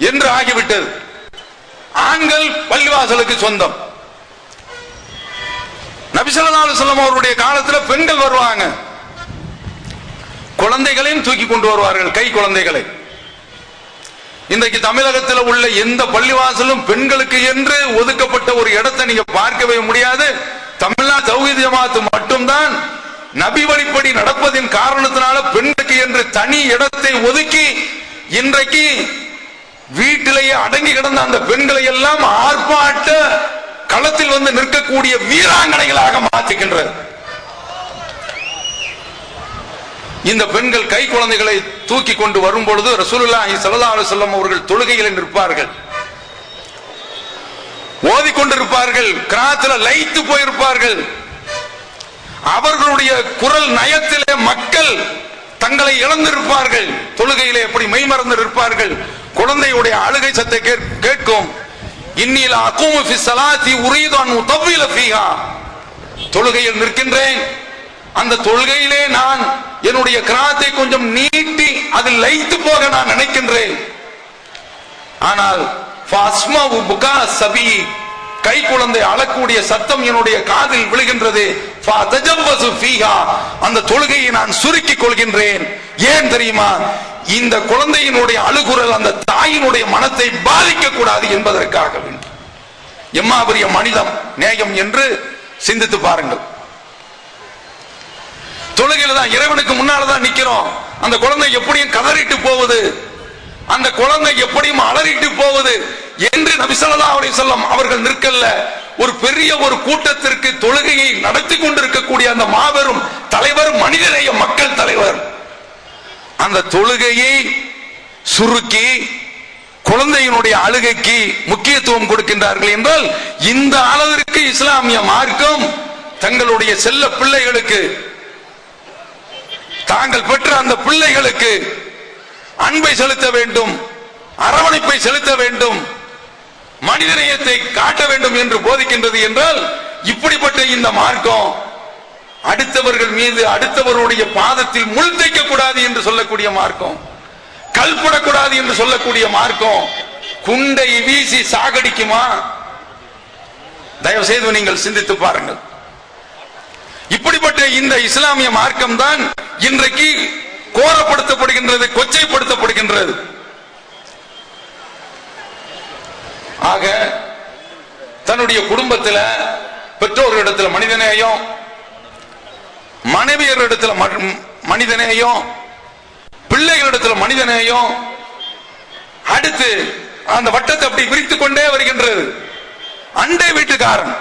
என்று ஆகிவிட்டது, ஆண்கள் பள்ளிவாசலுக்கு சொந்தம். நபி ஸல்லல்லாஹு அலைஹி வஸல்லம் அவருடைய காலத்தில் பெண்கள் வருவாங்க, குழந்தைகளையும் தூக்கி கொண்டு வருவார்கள், கை குழந்தைகளை. இன்றைக்கு தமிழகத்தில் உள்ள எந்த பள்ளிவாசலும் பெண்களுக்கு என்று ஒதுக்கப்பட்ட ஒரு இடத்தை நீங்க பார்க்கவே முடியாது. தமிழ்நாடு தௌஹீத் ஜமாத் மட்டும்தான் நபி வழிப்படி நடப்பதின் காரணத்தினால பெண்களுக்கு என்று தனி இடத்தை ஒதுக்கி இன்றைக்கு வீட்டிலேயே அடங்கி கிடந்த அந்த பெண்களை எல்லாம் ஆர்ப்பாட்ட களத்தில் வந்து நிற்கக்கூடிய வீராங்கனைகளாக மாற்றுகின்றது. இந்த பெண்கள் கை குழந்தைகளை தூக்கி கொண்டு வரும் பொழுது ரசூலுல்லாஹி ஸல்லல்லாஹு அலைஹி வஸல்லம் அவர்கள் தொழுகையில் நிற்பார்கள், ஓதிக்கொண்டிருப்பார்கள், கிராத்துல லயித்து போயிருப்பார்கள். அவர்களுடைய குரல் நயத்திலே மக்கள் தங்களை இழந்திருப்பார்கள், தொழுகையிலே எப்படி மெய்மறந்து இருப்பார்கள். குழந்தையுடைய அழுகை சத்தை கேட்கும். இன்னில அகூமு ஃபி ஸலாத்தி உரீது அன் உதவ்வில ஃபீஹா, தொழுகையில் நிற்கின்றேன், அந்த தொழுகையிலே நான் என்னுடைய கிராத்தை கொஞ்சம் நீட்டி அதில் லயித்து போக நான் நினைக்கின்றேன். ஆனால் கை குழந்தை அழக்கூடிய சத்தம் என்னுடைய காதில் விழுகின்றது. அந்த தொழுகையை நான் சுருக்கிக் கொள்கின்றேன். ஏன் தெரியுமா? இந்த குழந்தையினுடைய அழுகுரல் அந்த தாயினுடைய மனத்தை பாதிக்க கூடாது என்பதற்காக. எம்மா பெரிய மனிதம் நேயம் என்று சிந்தித்து பாருங்கள். தொழுகையில தான் இறைவனுக்கு முன்னால்தான் நிக்கிறோம். அந்த குழந்தை எப்படியும் கதறிட்டு போவது, அந்த குழந்தை எப்படியும் அலறிட்டு போவது என்று நபி ஸல்லல்லாஹு அலைஹி வஸல்லம் அவர்கள் நிற்கல்ல. ஒரு பெரிய ஒரு கூட்டத்திற்கு தொழுகையை நடத்தி கொண்டிருக்கக்கூடிய அந்த மாபெரும் தலைவர், மனிதநேய மக்கள் தலைவர், அந்த தொழுகையை சுருக்கி குழந்தையினுடைய அழுகைக்கு முக்கியத்துவம் கொடுக்கின்றார்கள் என்றால் இந்த அளவிற்கு இஸ்லாமிய மார்க்கம் தங்களுடைய செல்ல பிள்ளைகளுக்கு, தாங்கள் பெற்ற அந்த பிள்ளைகளுக்கு அன்பை செலுத்த வேண்டும், அரவணைப்பை செலுத்த வேண்டும், மனிதநேயத்தை காட்ட வேண்டும் என்று போதிக்கின்றது என்றால் இப்படிப்பட்ட இந்த மார்க்கம் அடுத்தவர்கள் மீது, அடுத்தவருடைய பாதத்தில் முள் தைக்க கூடாது என்று சொல்லக்கூடிய மார்க்கம், கல்படக்கூடாது என்று சொல்லக்கூடிய மார்க்கம் குண்டை வீசி சாகடிக்குமா? தயவு செய்து நீங்கள் சிந்தித்து பாருங்கள். இப்படிப்பட்ட இந்த இஸ்லாமிய மார்க்கம் தான் இன்றைக்கு கோரப்படுத்தப்படுகின்றது, கொச்சைப்படுத்தப்படுகின்றது. ஆக தன்னுடைய குடும்பத்தில் பெற்றோர்களிடத்தில் மனிதநேயம், மனைவியரிடத்தில் மனிதநேயம், பிள்ளைகளிடத்தில் மனிதநேயம், அடுத்து அந்த வட்டத்தை அப்படி விரித்துக் கொண்டே வருகின்றது. அண்டை வீட்டுக்காரன்,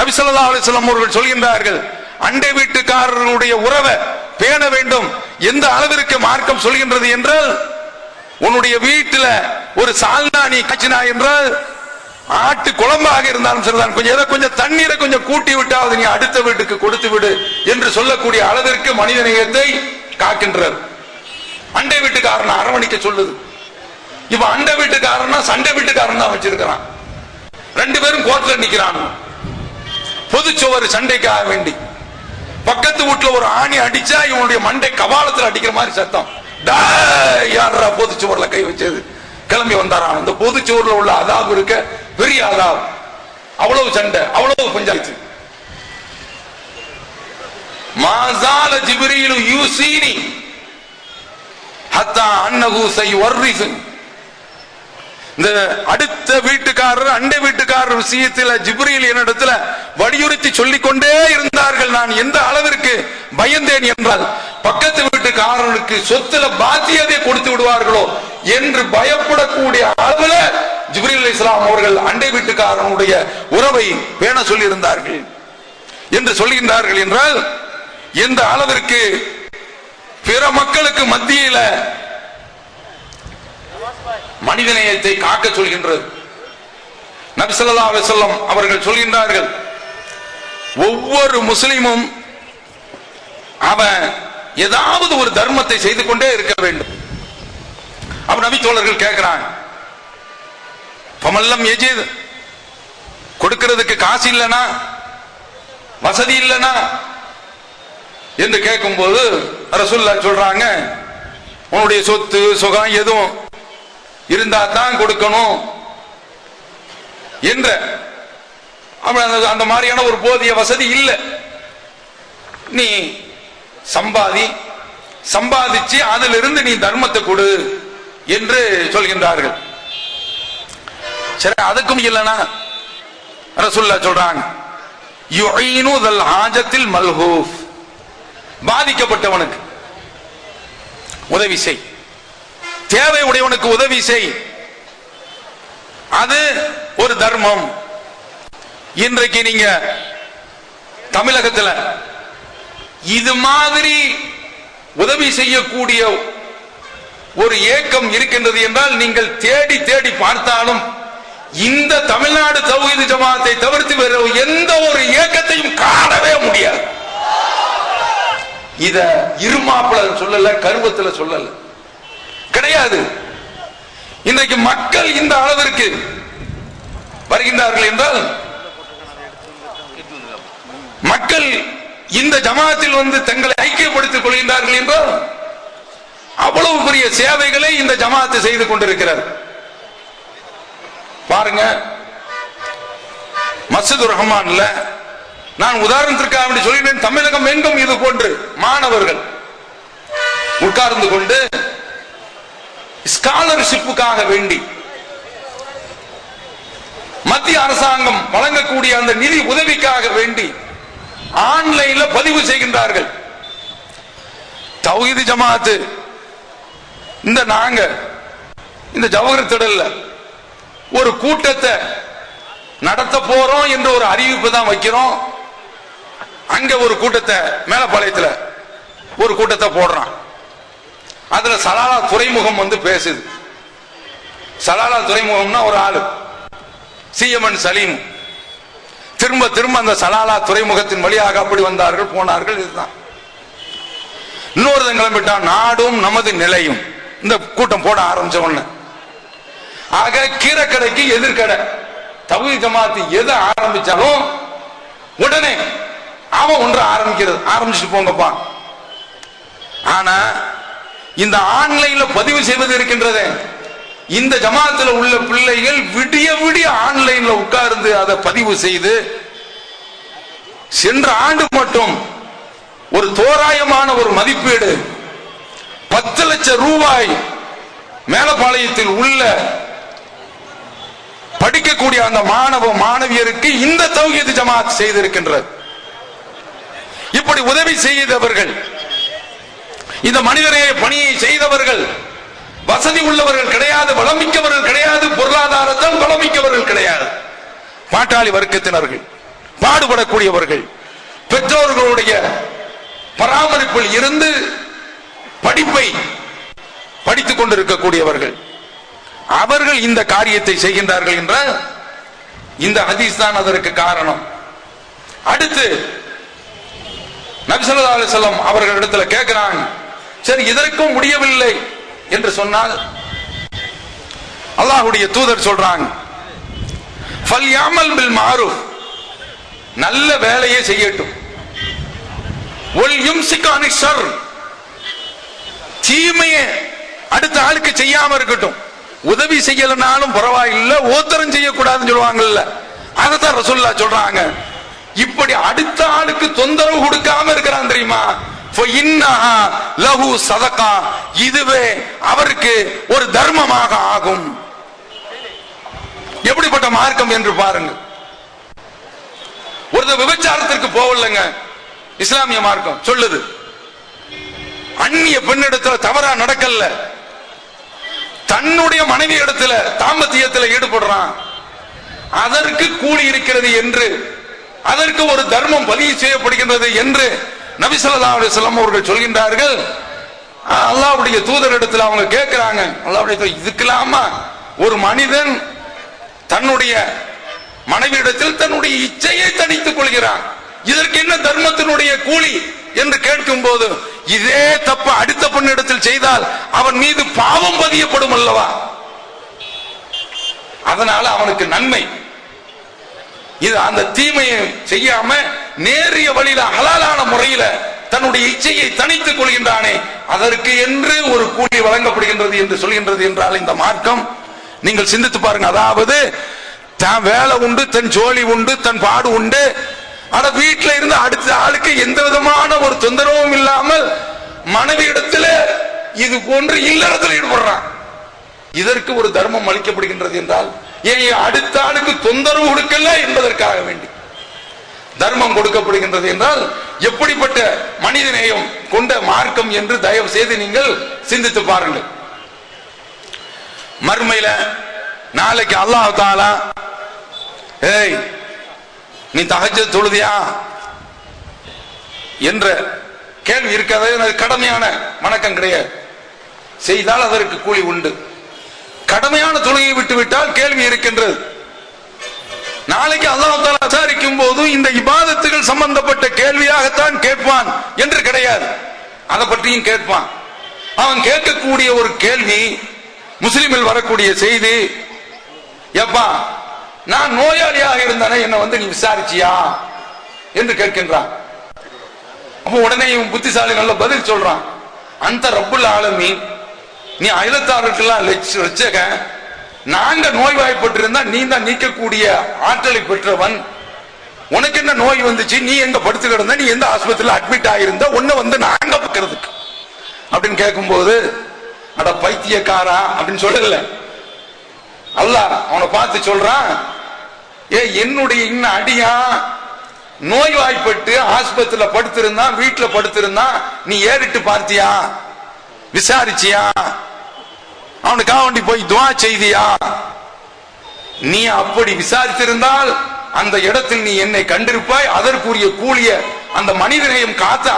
நபி ஸல்லல்லாஹு அலைஹி வஸல்லம் அவர்கள் சொல்கின்றார்கள், அண்டை வீட்டுக்காரர்களுடைய உறவை பேண வேண்டும். எந்த அளவிற்கு மார்க்கம் சொல்கின்றது என்றால், உன்னுடைய வீட்டுல ஒரு சால்னா நீ காய்ச்சினா என்றால், ஆட்டு குழம்பாக இருந்தாலும் சரிதான், கொஞ்சம் தண்ணீரை கொஞ்சம் கூட்டி விட்டாவது நீ அடுத்த வீட்டுக்கு கொடுத்து விடு என்று சொல்லக்கூடிய அளவிற்கு மனித நேயத்தை காக்கின்றார். அண்டை வீட்டுக்காரன் அரவணைக்க சொல்லுது. இப்ப அண்டை வீட்டுக்காரன்னா சண்டை வீட்டுக்காரன் தான் வச்சிருக்கிறான். ரெண்டு பேரும் கோர்ட்ல நிக்கிறான். பொதுச்சுவர் சண்டைக்காக வேண்டி பக்கத்து வீட்டுல ஒரு ஆணி அடிச்சா இவனுடைய மண்டை கபாலத்தில் அடிக்கிற மாதிரி சத்தம். யாரா பொதுச்சுவர்ல கை வச்சது? கிளம்பி வந்தாரான். அந்த பொதுச்சுவர்ல உள்ள அதாபு இருக்க பெரிய அதாபு. அவ்வளவு சண்டை, அவ்வளவு பஞ்சாயத்து. மாசால ஜிப்ரீலு யூசீனி ஹத்தா அன்னஹு சைவர்ரிசு. இந்த அடுத்த வீட்டுக்காரர் அண்டை வீட்டுக்காரர் விஷயத்தில் ஜிப்ரீல் என்னிடத்துல வலியுறுத்தி சொல்லிக் கொண்டே இருந்தார்கள். நான் எந்த அளவிற்கு பயந்தேன் என்றால், பக்கத்து வீட்டுக்காரர்களுக்கு சொத்துல பாத்தியதை கொடுத்து விடுவார்களோ என்று பயப்படக்கூடிய அளவுல ஜிப்ரீல் அலைஹிஸ்ஸலாம் அவர்கள் அண்டை வீட்டுக்காரனுடைய உறவை பேண சொல்லி இருந்தார்கள் என்று சொல்லுகின்றார்கள். என்றால் எந்த அளவிற்கு பிற மக்களுக்கு மத்தியில மனிதநேயத்தை காக்க சொல்கின்றது. நபி ஸல்லல்லாஹு அலைஹி வஸல்லம் அவர்கள் சொல்கின்றார்கள், ஒவ்வொரு முஸ்லிமும் அவன் ஏதாவது ஒரு தர்மத்தை செய்து கொண்டே இருக்க வேண்டும். அப்ப நபி தோழர்கள் கேட்கிறாங்க, பமல்லம் யஜித், கொடுக்கிறதுக்கு காசு இல்லனா, வசதி இல்லனா என்று கேட்கும்போது ரசூலுல்லாஹ் சொல்றாங்க, உன்னுடைய சொத்து சுகம் எதுவும் இருந்தா தான் கொடுக்கணும் என்ற அந்த மாதிரியான ஒரு போதிய வசதி இல்லை. நீ சம்பாதிச்சு அதிலிருந்து நீ தர்மத்தை கொடு என்று சொல்கின்றார்கள். சரி, அதுக்கும் இல்லைனா ரசூலுல்லாஹ் சொல்றாங்க, யுஈனு தல் ஹாஜத்தில் மல்ஹூஃப், பாதிக்கப்பட்டவனுக்கு உதவி செய், தேவை உடையவனுக்கு உதவி செய், அது ஒரு தர்மம். இன்றைக்கு நீங்க தமிழகத்தில் இது மாதிரி உதவி செய்யக்கூடிய ஒரு ஏக்கம் இருக்கின்றது என்றால், நீங்கள் தேடி தேடி பார்த்தாலும் இந்த தமிழ்நாடு தௌஹீத் ஜமாத்தை தவிர்த்து வேற எந்த ஒரு இயக்கத்தையும் காணவே முடியாது. இத இருமாப்புல சொல்லல, கருவத்துல சொல்லல, கிடையாது. இன்றைக்கு மக்கள் இந்த அளவிற்கு வருகின்றார்கள் என்றால், மக்கள் இந்த ஜமாத்தில் வந்து தங்களை ஐக்கியப்படுத்திக் கொள்கின்றார்கள் என்றால், அவ்வளவு பெரிய சேவைகளை இந்த ஜமாத்து செய்து கொண்டிருக்கிறார். பாருங்க, மஸ்ஜிதுர் ரஹ்மான்ல நான் உதாரணத்திற்காக அப்படி சொல்லிட்டேன், தமிழகம் எங்கும் இது போன்று மாணவர்கள் உட்கார்ந்து கொண்டு ஸ்காலர்ஷிப்புக்காக வேண்டி மத்திய அரசாங்கம் வழங்கக்கூடிய அந்த நிதி உதவிக்காக வேண்டி ஆன்லைன்ல பதிவு செய்கின்றார்கள். தௌஹீத் ஜமாத்து நாங்க இந்த ஜவஹர் திடல்ல ஒரு கூட்டத்தை நடத்த போறோம் என்று ஒரு அறிவிப்பு தான் வைக்கிறோம். அங்க ஒரு கூட்டத்தை மேலப்பாளையத்துல ஒரு கூட்டத்தை போடுறான். அதுல சலாலா துறைமுகம் வந்து பேசுது. சலாலா துறைமுகம்னா ஒரு ஆளு சிஎம்என் சலீம் திரும்ப திரும்ப அந்த சலாலா துறைமுகத்தின் வழியாக அப்படி வந்தார்கள் போனார்கள். இதுதான். இன்னொருத்தன் கிளம்பிட்டான், நாடும் நமது நிலையும். இந்த கூட்டம் போட ஆரம்பிச்ச உடனே ஆக கீரைக்கடைக்கு எதிர்கடை தௌஹீத் ஜமாத் எதை ஆரம்பிச்சாலும் உடனே அவன் ஒன்று ஆரம்பிச்சுட்டு போங்கப்பா. ஆனா இந்த ஆன்லைன்ல பதிவு செய்வது இருக்கின்றதே, இந்த ஜமாத்துல உள்ள பிள்ளைகள் விடிய விடிய ஆன்லைன்ல உட்கார்ந்து அதை பதிவு செய்து சென்ற ஆண்டு மட்டும் ஒரு தோராயமான ஒரு மதிப்பீடு 10 லட்சம் ரூபாய் மேலப்பாளையத்தில் உள்ள படிக்கக்கூடிய அந்த மாணவ மாணவியருக்கு இந்த தௌஹீத் ஜமாத் செய்திருக்கின்றது. இப்படி உதவி செய்தவர்கள், இந்த மனிதநேய பணியை செய்தவர்கள் வசதி உள்ளவர்கள் கிடையாது, வளமிக்கவர்கள் கிடையாது, பொருளாதாரத்தால் வளமிக்கவர்கள் கிடையாது, பாட்டாளி வர்க்கத்தினர்கள், பாடுபடக்கூடியவர்கள், பெற்றோர்களுடைய பராமரிப்பில் இருந்து படிப்பை படித்துக் கொண்டிருக்கக்கூடியவர்கள் அவர்கள் இந்த காரியத்தை செய்கின்றார்கள் என்ற இந்த ஹதீஸ் தான் அதற்கு காரணம். அடுத்து நபி ஸல்லல்லாஹு அலைஹி வஸல்லம் அவர்களிடத்துல கேட்கிறாங்க, சரி இதற்கும் முடியவில்லை என்று சொன்னால் அல்லாஹ்வுடைய தூதர் சொல்றாங்க, ஃபல்யஅமல் பில் மஅரூஃப், நல்ல வேலையை செய்யட்டும், வல் யும்சிக் அனிஷ் ஷர், தீமையை அடுத்த ஆளுக்கு செய்யாம இருக்கட்டும். உதவி செய்யலனாலும் பரவாயில்லை, ஓத்தரம் செய்யக்கூடாதுன்னு சொல்லுவாங்கல்ல, அதைத்தான் ரசூலுல்லாஹ் சொல்றாங்க. இப்படி அடுத்த ஆளுக்கு தொந்தரவு கொடுக்காம இருக்கிறான் தெரியுமா, லஹு சதகா, இதுவே அவருக்கு ஒரு தர்மமாக ஆகும். எப்படிப்பட்ட மார்க்கம் என்று பாருங்க. ஒரு விபச்சாரத்திற்கு போகலங்க, இஸ்லாமிய மார்க்கம் சொல்லுது. அந்நிய பெண்ணிடத்துல தவறா நடக்கல, தன்னுடைய மனைவி இடத்துல தாம்பத்தியத்தில் ஈடுபடுறான், அதற்கு கூலி இருக்கிறது என்று, அதற்கு ஒரு தர்மம் பதிவு செய்யப்படுகின்றது என்று நபி ஸல்லல்லாஹு அலைஹி வஸல்லம் அவர்கள் சொல்கின்றார்கள். அல்லாஹ்வுடைய தூதரிடத்தில் அவங்க கேட்கிறாங்க, அல்லாஹ்வுடைய இதுக்கெல்லாமா ஒரு மனிதன் தன்னுடைய மனைவியிடத்தில் தன்னுடைய இச்சையை தணித்துக் கொள்கிறான், இதற்கு என்ன தர்மத்தினுடைய கூலி என்று கேட்கும் போது, இதே தப்பு அடுத்த பெண்ணிடத்தில் செய்தால் அவன் மீது பாவம் பதியப்படும் அல்லவா, அதனால அவனுக்கு நன்மை. இது அந்த தீமையை செய்யாம நேரிய வழியில ஹலாலான முறையில தன்னுடைய இச்சையை தணித்துக் கொள்கின்றானே, அதற்கு என்று ஒரு கூலி வழங்கப்படுகின்றது என்று சொல்கின்றது என்றால் இந்த மார்க்கம் நீங்கள் சிந்தித்து பாருங்க. அதாவது தன் வேலை உண்டு, தன் ஜோலி உண்டு, தன் பாடு உண்டு, ஆனா வீட்டில இருந்து அடுத்த ஆளுக்கு எந்த விதமான ஒரு தொந்தரவும் இல்லாமல் மனைவி இடத்துல இது போன்று இல்லறத்தில் ஈடுபடுறான், இதற்கு ஒரு தர்மம் அளிக்கப்படுகின்றது என்றால் ஏன் அடுத்த ஆளுக்கு தொந்தரவு கொடுக்கல என்பதற்காக வேண்டி தர்மம் கொடுக்கப்படுகின்றது என்றால் எப்படிப்பட்ட மனிதநேயம் கொண்ட மார்க்கம் என்று தயவு செய்து நீங்கள் சிந்தித்து பாருங்கள். மறுமையில நாளைக்கு அல்லாஹ் தஆலா, ஏய் நீ தஹஜ்ஜுத் தொழுதியா என்ற கேள்வி இருக்காது. அது கடமையான வணக்கம் கிடையாது, செய்தால் அதற்கு கூலி உண்டு. கடமையான தொழுகையை விட்டு விட்டால் கேள்வி இருக்கின்றது. நாளைக்கு அல்லாஹ் தஆலா விசாரிக்கும் போது இந்த இபாதத்துகள் சம்பந்தப்பட்ட கேள்வியாகத்தான் கேட்பான் என்று கிடையாது, அதை பற்றியும் கேட்பான். அவன் கேட்கக்கூடிய ஒரு கேள்வி முஸ்லிமில் வரக்கூடிய செய்தி, எப்பா நான் நோயாளியாக இருந்தானே என்ன வந்து நீ விசாரிச்சியா என்று கேட்கின்றான். அப்ப உடனே இவன் புத்திசாலி நல்ல பதில் சொல்றான், அந்த ரப்புல் ஆலமீன் நீ அயலத்தாருக்கெல்லாம் ரட்சக, நாங்க நோய்வாய்ப்பட்டிருந்தா நீ தான் நீக்கக்கூடிய ஆற்றலை பெற்றவன், உனக்கு என்ன நோய் வந்துச்சு, நீ எங்க படுத்து கிடந்த, நீ எந்த ஆஸ்பத்திரியில் அட்மிட் ஆயிருந்த, உன்னை வந்து நாங்க பார்க்கிறதுக்கு அப்படின்னு கேட்கும் போது, அட பைத்தியக்காரா அப்படின்னு சொல்லல, அல்லாஹ் அவனை பார்த்து சொல்றான், ஏ என்னுடைய இன்னும் அடியா நோய்வாய்ப்பட்டு ஆஸ்பத்திரியில் படுத்திருந்தான், வீட்டுல படுத்திருந்தான், நீ ஏறிட்டு பார்த்தியா, விசாரிச்சியா, அவனுக்காக வேண்டி போய் துஆ செய்தியா? நீ அப்படி விசாரித்திருந்தால் அந்த இடத்தில் நீ என்னை கண்டிருப்பாய், அதற்குரிய கூலிய அந்த மனிதனையும் காத்த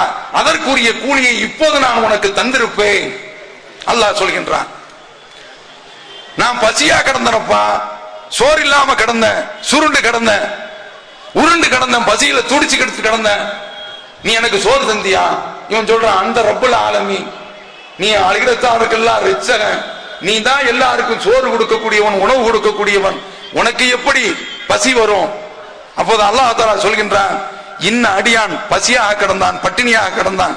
அதற்குரிய கூலியை இப்போது நான் உனக்கு தந்திருப்பேன். அல்லாஹ் சொல்கின்றான், நான் பசியா கிடந்தனப்பா, சோறு இல்லாம கிடந்தேன், சுருண்டு கிடந்தேன், உருண்டு கிடந்தேன், பசியில துடிச்சு கிடந்து கிடந்தேன், நீ எனக்கு சோறு தந்தியா? இவன் சொல்றான், அந்த ரப்புல் ஆலமீன் நீ அழுகிறத்தாருக்கெல்லாம் ரிச்சகன், நீ தான் எல்லாருக்கும் சோறு கொடுக்கக்கூடியவன், உணவு கொடுக்கக்கூடியவன், உனக்கு எப்படி பசி வரும்? அப்போது அல்லாஹ் தஆலா சொல்கின்றான், இன்ன அடியான் பசியாக கிடந்தான், பட்டினியாக கிடந்தான்,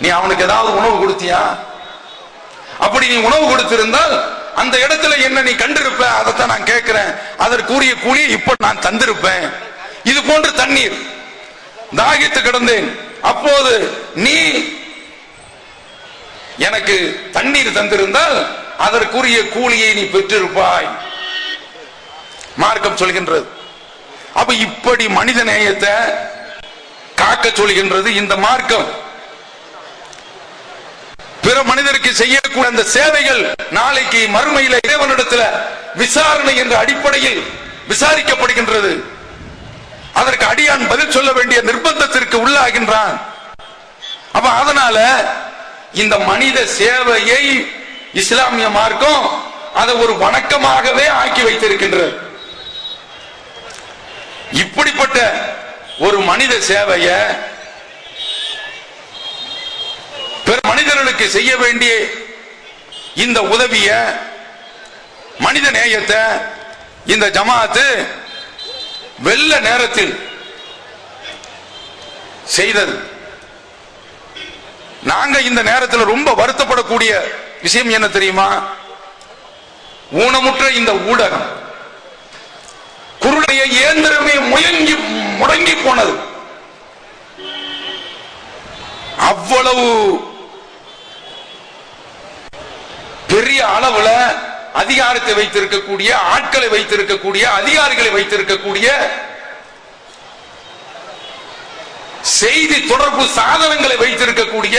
நீ அவனுக்கு ஏதாவது உணவு கொடுத்தியா? அப்படி நீ உணவு கொடுத்திருந்தால் அந்த இடத்துல என்ன நீ கண்டிருப்ப, அதைத்தான் நான் கேட்கிறேன், அதற்குரிய கூலியை இப்ப நான் தந்திருப்பேன். இது போன்று தண்ணீர் தாகித்து கிடந்தேன், அப்போது நீ எனக்கு தண்ணீர் தந்திருந்தால் அதற்குரிய கூலியை நீ பெற்றிருப்பாய். மார்க்கம் சொல்கின்றது. அப்ப இப்படி மனித நேயத்தை காக்க சொல்கின்றது இந்த மார்க்கம். பிற மனிதருக்கு செய்யக்கூடிய அந்த சேவைகள் நாளைக்கு மறுமையில இறைவனிடத்துல விசாரணை என்ற அடிப்படையில் விசாரிக்கப்படுகின்றது. அதற்கு அடியான் பதில் சொல்ல வேண்டிய நிர்பந்தத்திற்கு உள்ளாகின்றான். அப்ப அதனால இந்த மனித சேவையை இஸ்லாமிய மார்க்கம் அதை ஒரு வணக்கமாகவே ஆக்கி வைத்திருக்கின்றது. இப்படிப்பட்ட ஒரு மனித சேவைய பிற மனிதர்களுக்கு செய்ய வேண்டிய இந்த உதவிய மனித நேயத்தை இந்த ஜமாஅத்து வெள்ள நேரத்தில் செய்தது. நாங்க இந்த நேரத்தில் ரொம்ப வருத்தப்படக்கூடிய விஷயம் என்ன தெரியுமா? ஊனமுற்ற இந்த ஊடகம் குருடைய இயந்திரமே முடங்கி போனது. அவ்வளவு பெரிய அளவுல அதிகாரத்தை வைத்திருக்கக்கூடிய ஆட்களை வைத்திருக்கக்கூடிய அதிகாரிகளை வைத்திருக்கக்கூடிய செய்தி தொடர்பு சாதனங்களை வைத்திருக்கக்கூடிய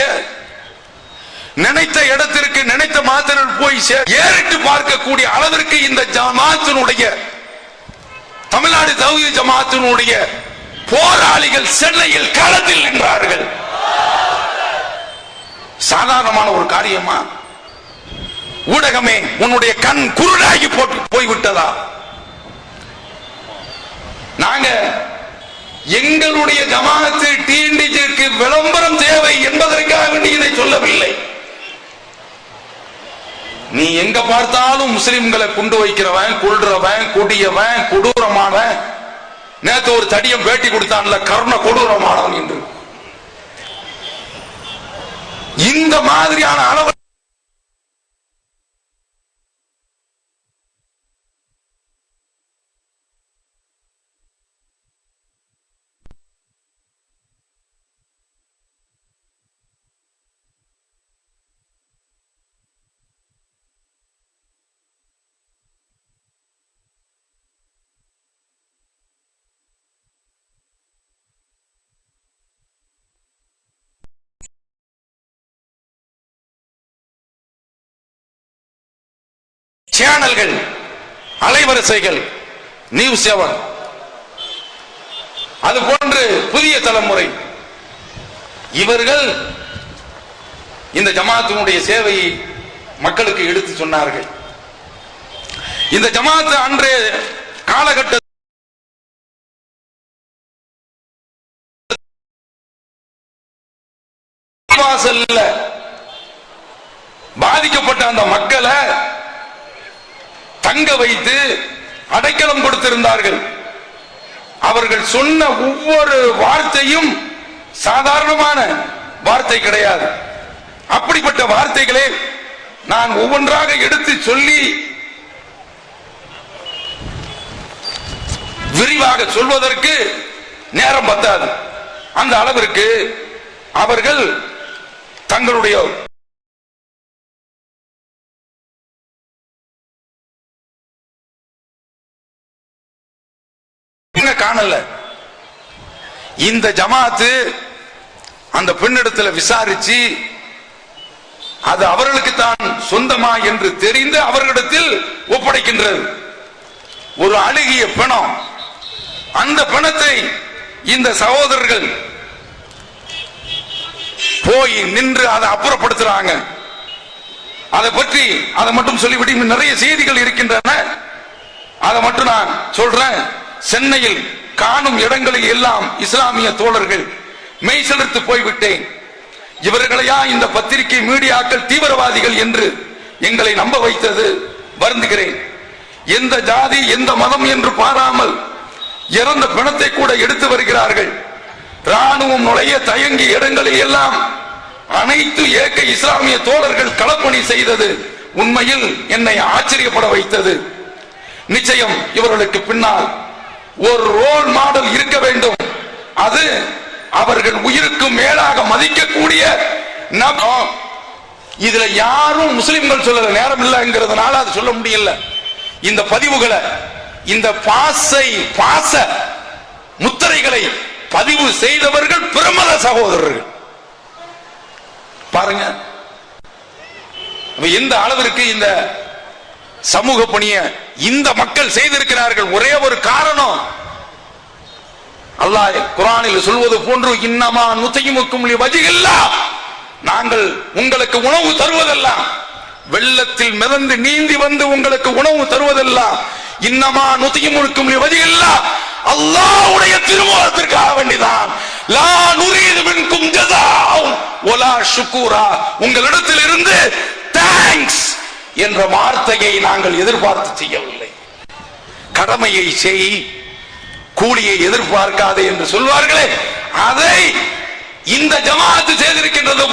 நினைத்த இடத்திற்கு நினைத்த மாத்திரம் போய் ஏறிட்டு பார்க்கக்கூடிய அளவிற்கு இந்த ஜமாஅத்தினுடைய தமிழ்நாடு தௌஹீத் ஜமாஅத்தினுடைய போராளிகள் சென்னையில் களத்தில் நின்றார்கள். சாதாரணமான ஒரு காரியமா? ஊடகமே உன்னுடைய கண் குருடாகி போய்விட்டதா? நாங்க எங்களுடைய ஜமாஅத்து டிஎன்டிஜிக்கு விளம்பரம் தேவை என்பதற்காக நீ இதை சொல்லவில்லை. நீ எங்க பார்த்தாலும் முஸ்லிம்களை கொண்டு வைக்கிறவன், கொள்றவன், கொடியவன், கொடூரமானவன். நேத்து ஒரு தடியம் பேட்டி கொடுத்தான்ல, கர்ண கொடூரமானவன் என்று. இந்த மாதிரியான அளவு சேனல்கள், அலைவரிசைகள், நியூஸ் 7, அது போன்று புதிய தலைமுறை இவர்கள் இந்த ஜமாஅத்தினுடைய சேவையை மக்களுக்கு எடுத்து சொன்னார்கள். இந்த ஜமாஅத்து அன்றைய காலகட்ட பாதிக்கப்பட்ட அந்த மக்களை தங்க வைத்து அடைக்கலம் கொடுத்திருந்தார்கள். அவர்கள் சொன்ன ஒவ்வொரு வார்த்தையும் சாதாரணமான வார்த்தை கிடையாது. அப்படிப்பட்ட வார்த்தைகளை நான் ஒவ்வொன்றாக எடுத்து சொல்லி விரிவாக சொல்வதற்கு நேரம் பத்தாது. அந்த அளவிற்கு அவர்கள் தங்களுடைய காணல. இந்த ஜமாஅத்து அந்த பெண்ணிடத்தில் விசாரிச்சு அது அவர்களுக்கு தான் சொந்தமா என்று தெரிந்து அவர்களிடத்தில் ஒப்படைக்கின்றது. ஒரு அழுகிய பிணம். அந்த பிணத்தை இந்த சகோதரர்கள் போய் நின்று அதை அப்புறப்படுத்துறாங்க. அதை பற்றி அதை மட்டும் சொல்லிவிட்டு நிறைய செய்திகள் இருக்கின்றன. அதை மட்டும் நான் சொல்றேன். சென்னையில் காணும் இடங்களில் எல்லாம் இஸ்லாமிய தோழர்கள் மெய் செலுத்து போய்விட்டேன். இவர்களையா இந்த பத்திரிகை மீடியாக்கள் தீவிரவாதிகள் என்று எங்களை நம்ப வைத்தது? வருந்துகிறேன். எந்த ஜாதி எந்த மதம் என்று பாராமல் இறந்த பிணத்தை கூட எடுத்து வருகிறார்கள். ராணுவம் நுழைய தயங்கிய இடங்களில் எல்லாம் அனைத்து ஏக இஸ்லாமிய தோழர்கள் களப்பணி செய்தது உண்மையில் என்னை ஆச்சரியப்பட வைத்தது. நிச்சயம் இவர்களுக்கு பின்னால் ஒரு ரோல் மாடல் இருக்க வேண்டும். அது அவர்கள் உயிருக்கு மேலாக மதிக்கக்கூடிய இதுல யாரும் முஸ்லிம்கள் சொல்ல நேரம் இல்லைங்கிறதுனால அது சொல்ல முடியல. இந்த பதிவுகளை, இந்த பாச முத்திரைகளை பதிவு செய்தவர்கள் பிரமத சகோதரர்கள். பாருங்க எந்த அளவிற்கு இந்த சமூக பணியை இந்த மக்கள் செய்திருக்கிறார்கள். ஒரே ஒரு காரணம், அல்லாஹ் குர்ஆனில் சொல்வது போன்று இன்னமா நுதையிமுக்கும் லிவஜில்லாஹ், நாங்கள் உங்களுக்கு உணவு தருவதெல்லாம், வெள்ளத்தில் மிதந்து நீந்தி வந்து உங்களுக்கு உணவு தருவதெல்லாம் இன்னமா நுதிமுழுக்கும் வதியில்லா அல்லாஹ்வுடைய திருமுகத்திற்காக வேண்டிதான். லா நுரீது மின்கும் ஜஸாஅன் வலா ஷுக்கூரா, உங்களிடத்தில் இருந்து தேங்க்ஸ் என்ற வார்த்தையை நாங்கள் எதிர்பார்த்து செய்யவில்லை. கடமையை செய், கூலியை எதிர்பார்க்காதே என்று சொல்வார்களே, அதை இந்த ஜமாஅத்து செய்திருக்கின்றது.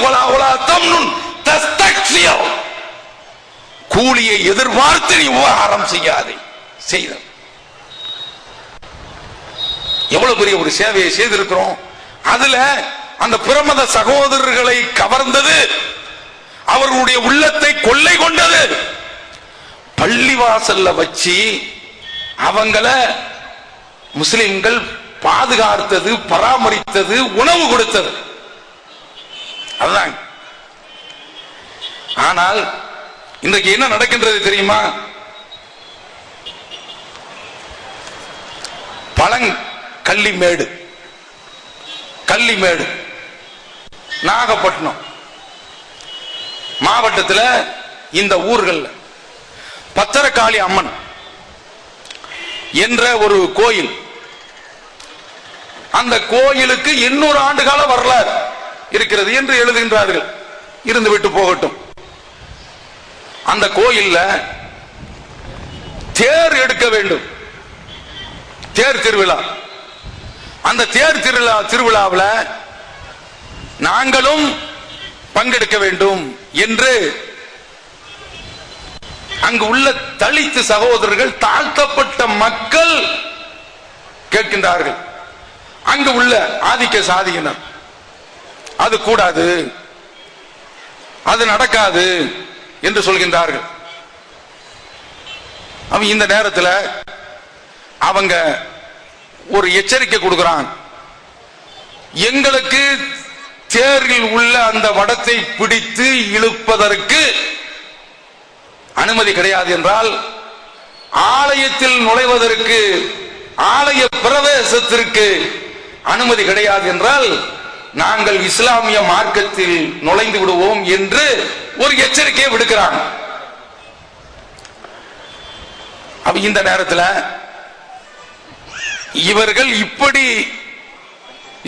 கூலியை எதிர்பார்த்து நீ விவகாரம் செய்யாதே. செய்த எவ்வளவு பெரிய ஒரு சேவையை செய்திருக்கிறோம். அதுல அந்த பிரமத சகோதரர்களை கவர்ந்தது, அவர்களுடைய உள்ளத்தை கொள்ளை கொண்டது. பள்ளிவாசல்ல வச்சு அவங்கள முஸ்லிம்கள் பாதுகாத்தது, பராமரித்தது, உணவு கொடுத்தது. அதுதான். ஆனால் இன்றைக்கு என்ன நடக்கின்றது தெரியுமா? கள்ளிமேடு நாகப்பட்டினம் மாவட்டத்தில் இந்த ஊர்கள் பத்திரகாளி அம்மன் என்ற ஒரு கோயில். அந்த கோயிலுக்கு 800 ஆண்டுகால வரலாறு இருக்கிறது என்று எழுதுகின்றார்கள். இருந்து விட்டு போகட்டும். அந்த கோயில்ல தேர் எடுக்க வேண்டும், தேர் திருவிழா. அந்த தேர் திருவிழாவில் நாங்களும் பங்கெடுக்க வேண்டும் என்று அங்கு உள்ள தலித்து சகோதரர்கள், தாழ்த்தப்பட்ட மக்கள் கேட்கின்றார்கள். அங்கு உள்ள ஆதிக்க சாதியினர் அது கூடாது, அது நடக்காது என்று சொல்கின்றார்கள். அவங்க இந்த நேரத்தில் அவங்க ஒரு எச்சரிக்கை கொடுக்கிறாங்க. எங்களுக்கு தேரில் உள்ள அந்த வடத்தை பிடித்து இழுப்பதற்கு அனுமதி கிடையாது என்றால், ஆலயத்தில் நுழைவதற்கு, ஆலய பிரவேசத்திற்கு அனுமதி கிடையாது என்றால் நாங்கள் இஸ்லாமிய மார்க்கத்தில் நுழைந்து விடுவோம் என்று ஒரு எச்சரிக்கையை விடுக்கிறாங்க. இந்த நேரத்தில் இவர்கள் இப்படி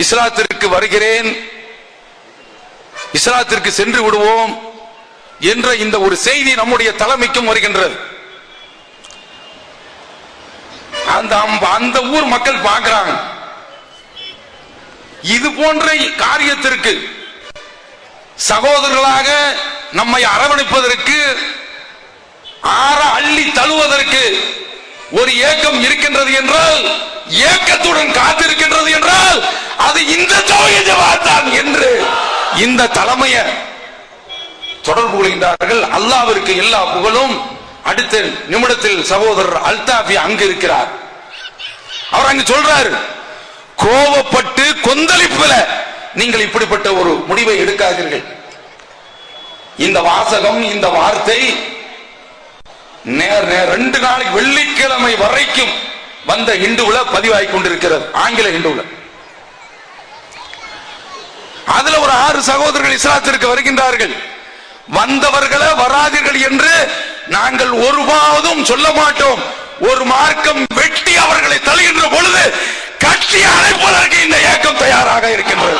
இஸ்லாத்திற்கு வருகிறேன், இஸ்லாத்திற்கு சென்று விடுவோம் என்ற இந்த ஒரு செய்தி நம்முடைய தலைமைக்கும் வருகின்றது. அந்த ஊர் மக்கள் பார்க்கிறாங்க. இது போன்ற காரியத்திற்கு சகோதரர்களாக நம்மை அரவணைப்பதற்கு, அள்ளி தழுவதற்கு ஒரு ஏக்கம் இருக்கின்றது என்றால், ஏக்கத்துடன் காத்திருக்கின்றது என்றால் அது இந்த ஜமாத்தான் என்று இந்த தலைமையை தொடர்பு கொள்கின்றார்கள். அல்லாஹ்விற்கு எல்லா புகழும். அடுத்த நிமிடத்தில் சகோதரர் அல்தாஃபி அங்கு இருக்கிறார். அவர் அங்கு சொல்றார், கோபப்பட்டு கொந்தளிப்புல நீங்கள் இப்படிப்பட்ட ஒரு முடிவை எடுக்காதீர்கள். இந்த வாசகம், இந்த வார்த்தை 2 நாளைக்கு வெள்ளிக்கிழமை வரைக்கும் வந்த ஹிந்துவுல பதிவாகிக் கொண்டிருக்கிறது, ஆங்கில ஹிந்துவுல. அதுல ஒரு 6 சகோதரர்கள் இஸ்லாத்திற்கு வருகின்றார்கள். வந்தவர்களை வராதீர்கள் என்று நாங்கள் ஒருபோதும் சொல்ல மாட்டோம். ஒரு மார்க்கம் வெட்டி அவர்களை தழுகின்ற பொழுது கட்சி அழைப்பதற்கு இந்த இயக்கம் தயாராக இருக்கின்றது.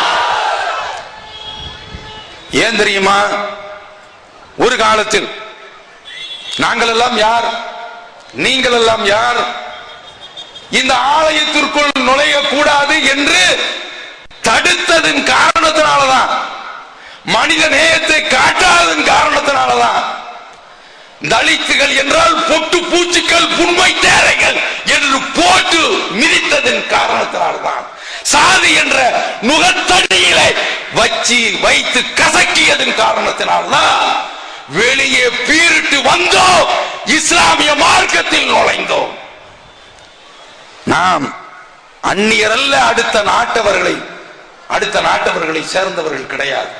ஏன் தெரியுமா? ஒரு காலத்தில் நாங்கள் எல்லாம் யார், நீங்கள் எல்லாம் யார், இந்த ஆலயத்திற்குள் நுழையக்கூடாது என்று தடுத்ததன் காரணத்தினாலதான், மனித நேயத்தை காட்டாததன் காரணத்தினாலதான், தலித்துகள் என்றால் பொட்டு பூச்சிகள், புண்மை தேரைகள் என்று போட்டு மிதித்ததன் காரணத்தினால்தான், சாதி என்ற நுகத்தடியிலே வைத்து கசக்கியதன் காரணத்தினால்தான் வெளியே பீரிட்டு வந்தோம், இஸ்லாமிய மார்க்கத்தில் நுழைந்தோம். நாம் அந்நியர் அல்ல, அடுத்த நாட்டவர்களை சேர்ந்தவர்கள் கிடையாது.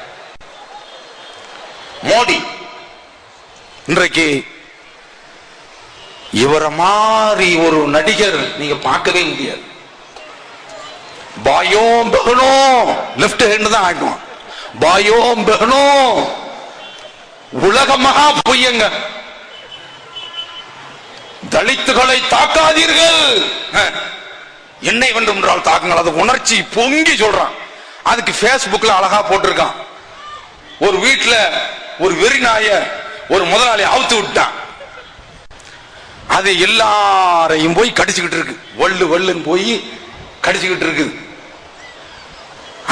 மோடி இன்றைக்கு இவரை மாதிரி ஒரு நடிகர் நீங்க பார்க்கவே முடியாது. பாயோ பகனோ லெப்ட் ஹேண்ட் தான் ஆடுவான், பாயோம் பகனோ, உலக மகா பொய்யங்க. தலித்துகளை தாக்காதீர்கள், என்னை வென்றால் தாக்குங்கள். அது உணர்ச்சி பொங்கி சொல்றான். அதுக்கு பேஸ்புக்ல அழகா போட்டிருக்கான். ஒரு வீட்டுல ஒரு வெறி நாய ஒரு முதலாளி அவுத்து விட்டான். அது எல்லாரையும் போய் கடிச்சுக்கிட்டு இருக்கு. வள்ளு வள்ளுன்னு போய் கடிச்சுக்கிட்டு இருக்குது.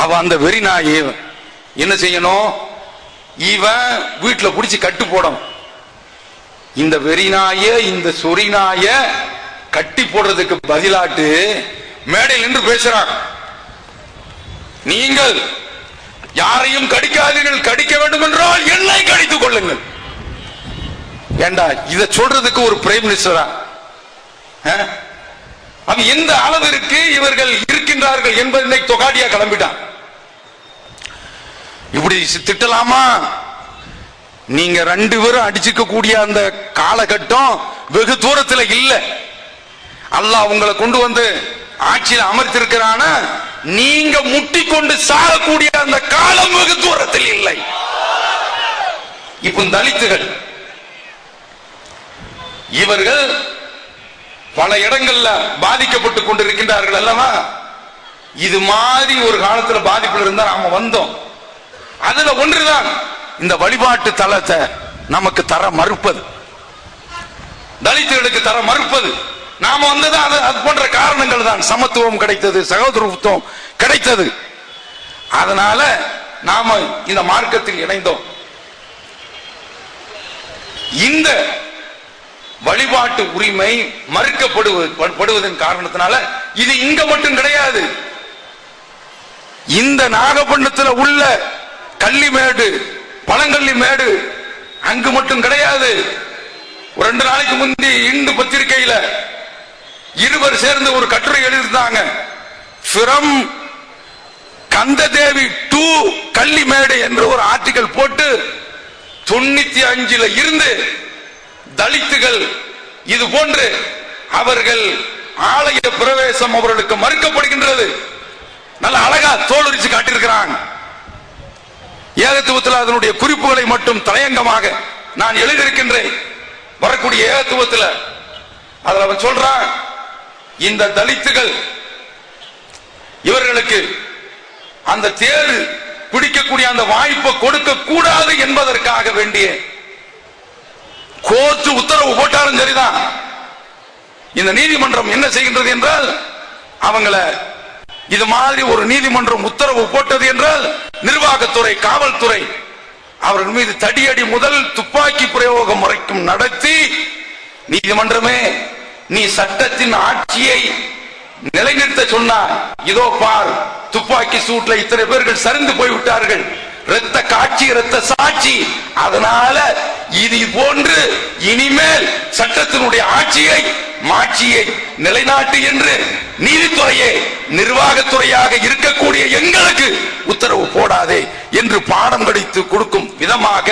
அவ அந்த வெறி நாய என்ன செய்யணும்? இவன் வீட்டுல பிடிச்சி கட்டு போடணும். இந்த வெறிநாய இந்த சொறிநாய கட்டி போடுறதுக்கு பதிலாட்டு மேடையில் நின்று பேசுறான். நீங்கள் யாரையும் கடிக்காதீர்கள், கடிக்க வேண்டும் என்றால் என்னை கடித்துக் கொள்ளுங்கள். ஏண்டா இத சொல்றதுக்கு ஒரு பிரைம் மினிஸ்டரா? அவன் எந்த அளவிற்கு இவர்கள் இருக்கின்றார்கள் என்பதை தொகாடியா கிளம்பிட்டான். இப்படி திட்டலாமா? நீங்க ரெண்டு பேரும் அடிச்சுக்க கூடிய அந்த காலகட்டம் வெகு தூரத்தில் இல்ல. அல்லாஹ் உங்களை கொண்டு வந்து ஆட்சியில் அமர்த்திருக்கிறான, நீங்க முட்டிக்கொண்டு சாகக்கூடிய அந்த காலம் வெகு தூரத்தில் இல்லை. இப்ப தலித்துகள் இவர்கள் பல இடங்கள்ல பாதிக்கப்பட்டுக் கொண்டிருக்கின்றார்கள் அல்லவா? இது மாதிரி ஒரு காலத்துல பாதிப்புல இருந்தா நாம வந்தோம். அதுல ஒன்றுதான் இந்த வழிபாட்டு தலத்தை நமக்கு தர மறுப்பது, தலித்துகளுக்கு தர மறுப்பது. நாம வந்தது அது போன்ற காரணங்கள் தான். சமத்துவம் கிடைத்தது, சகோதரத்துவம் கிடைத்தது. அதனால நாம இந்த மார்க்கத்தில் இணைந்தோம். இந்த வழிபாட்டு உரிமை மறுக்கப்படுவதன் காரணத்தினால இது இங்க மட்டும் கிடையாது. இந்த நாகப்பட்டினத்தில் உள்ள கள்ளிமேடு, பழங்கள்ளி மேடு அங்கு மட்டும் கிடையாது. ஒரு 2 நாளைக்கு முந்தி இந்து பத்திரிகையில இருவர் சேர்ந்து ஒரு கட்டுரை எழுதியிருந்தாங்க. ஃப்ரம் கந்ததேவி டு கள்ளிமேடு என்று ஒரு ஆர்டிகல் போட்டு 95ல இருந்து தலித்துகள் இது போன்று அவர்கள் ஆலய பிரவேசம் அவர்களுக்கு மறுக்கப்படுகின்றது. நல்ல அழகா தோலுரிச்சு காட்டியிருக்கிறாங்க. ஏகத்துவத்தில் அதனுடைய குறிப்புகளை மட்டும் தலையங்கமாக நான் எழுதியிருக்கின்றேன். வரக்கூடிய ஏகத்துவத்தில் அதுல அவன் சொல்றான், இந்த தலித்துகள் இவர்களுக்கு அந்த தேர் பிடிக்கக்கூடிய அந்த வாய்ப்பை கொடுக்க கூடாது என்பதற்காக வேண்டிய கோர்ட்டு உத்தரவு போட்டாலும் சரிதான். இந்த நீதிமன்றம் என்ன செய்கின்றது என்றால், அவங்கள இது மாதிரி ஒரு நீதிமன்றம் உத்தரவு போட்டது என்றால் நிர்வாகத்துறை, காவல்துறை அவர்கள் மீது தடியடி முதல் துப்பாக்கி பிரயோகம் வரைக்கும் நடத்தி, நீதிமன்றமே நீ சட்டத்தின் ஆட்சியை நிலைநிறுத்த சொன்னார், இதோ பார் துப்பாக்கி சூட்ல இத்தனை பேர்கள் சரிந்து போய்விட்டார்கள், இரத்த காட்சி, இரத்த சாட்சி. அதனால இது போன்று இனிமேல் சட்டத்தினுடைய ஆட்சியை மாட்சியை நிலைநாட்டு என்று நீதித்துறையே நிர்வாகத்துறையாக இருக்கக்கூடிய எங்களுக்கு உத்தரவு போடாதே என்று பாடம் கடித்து கொடுக்கும் விதமாக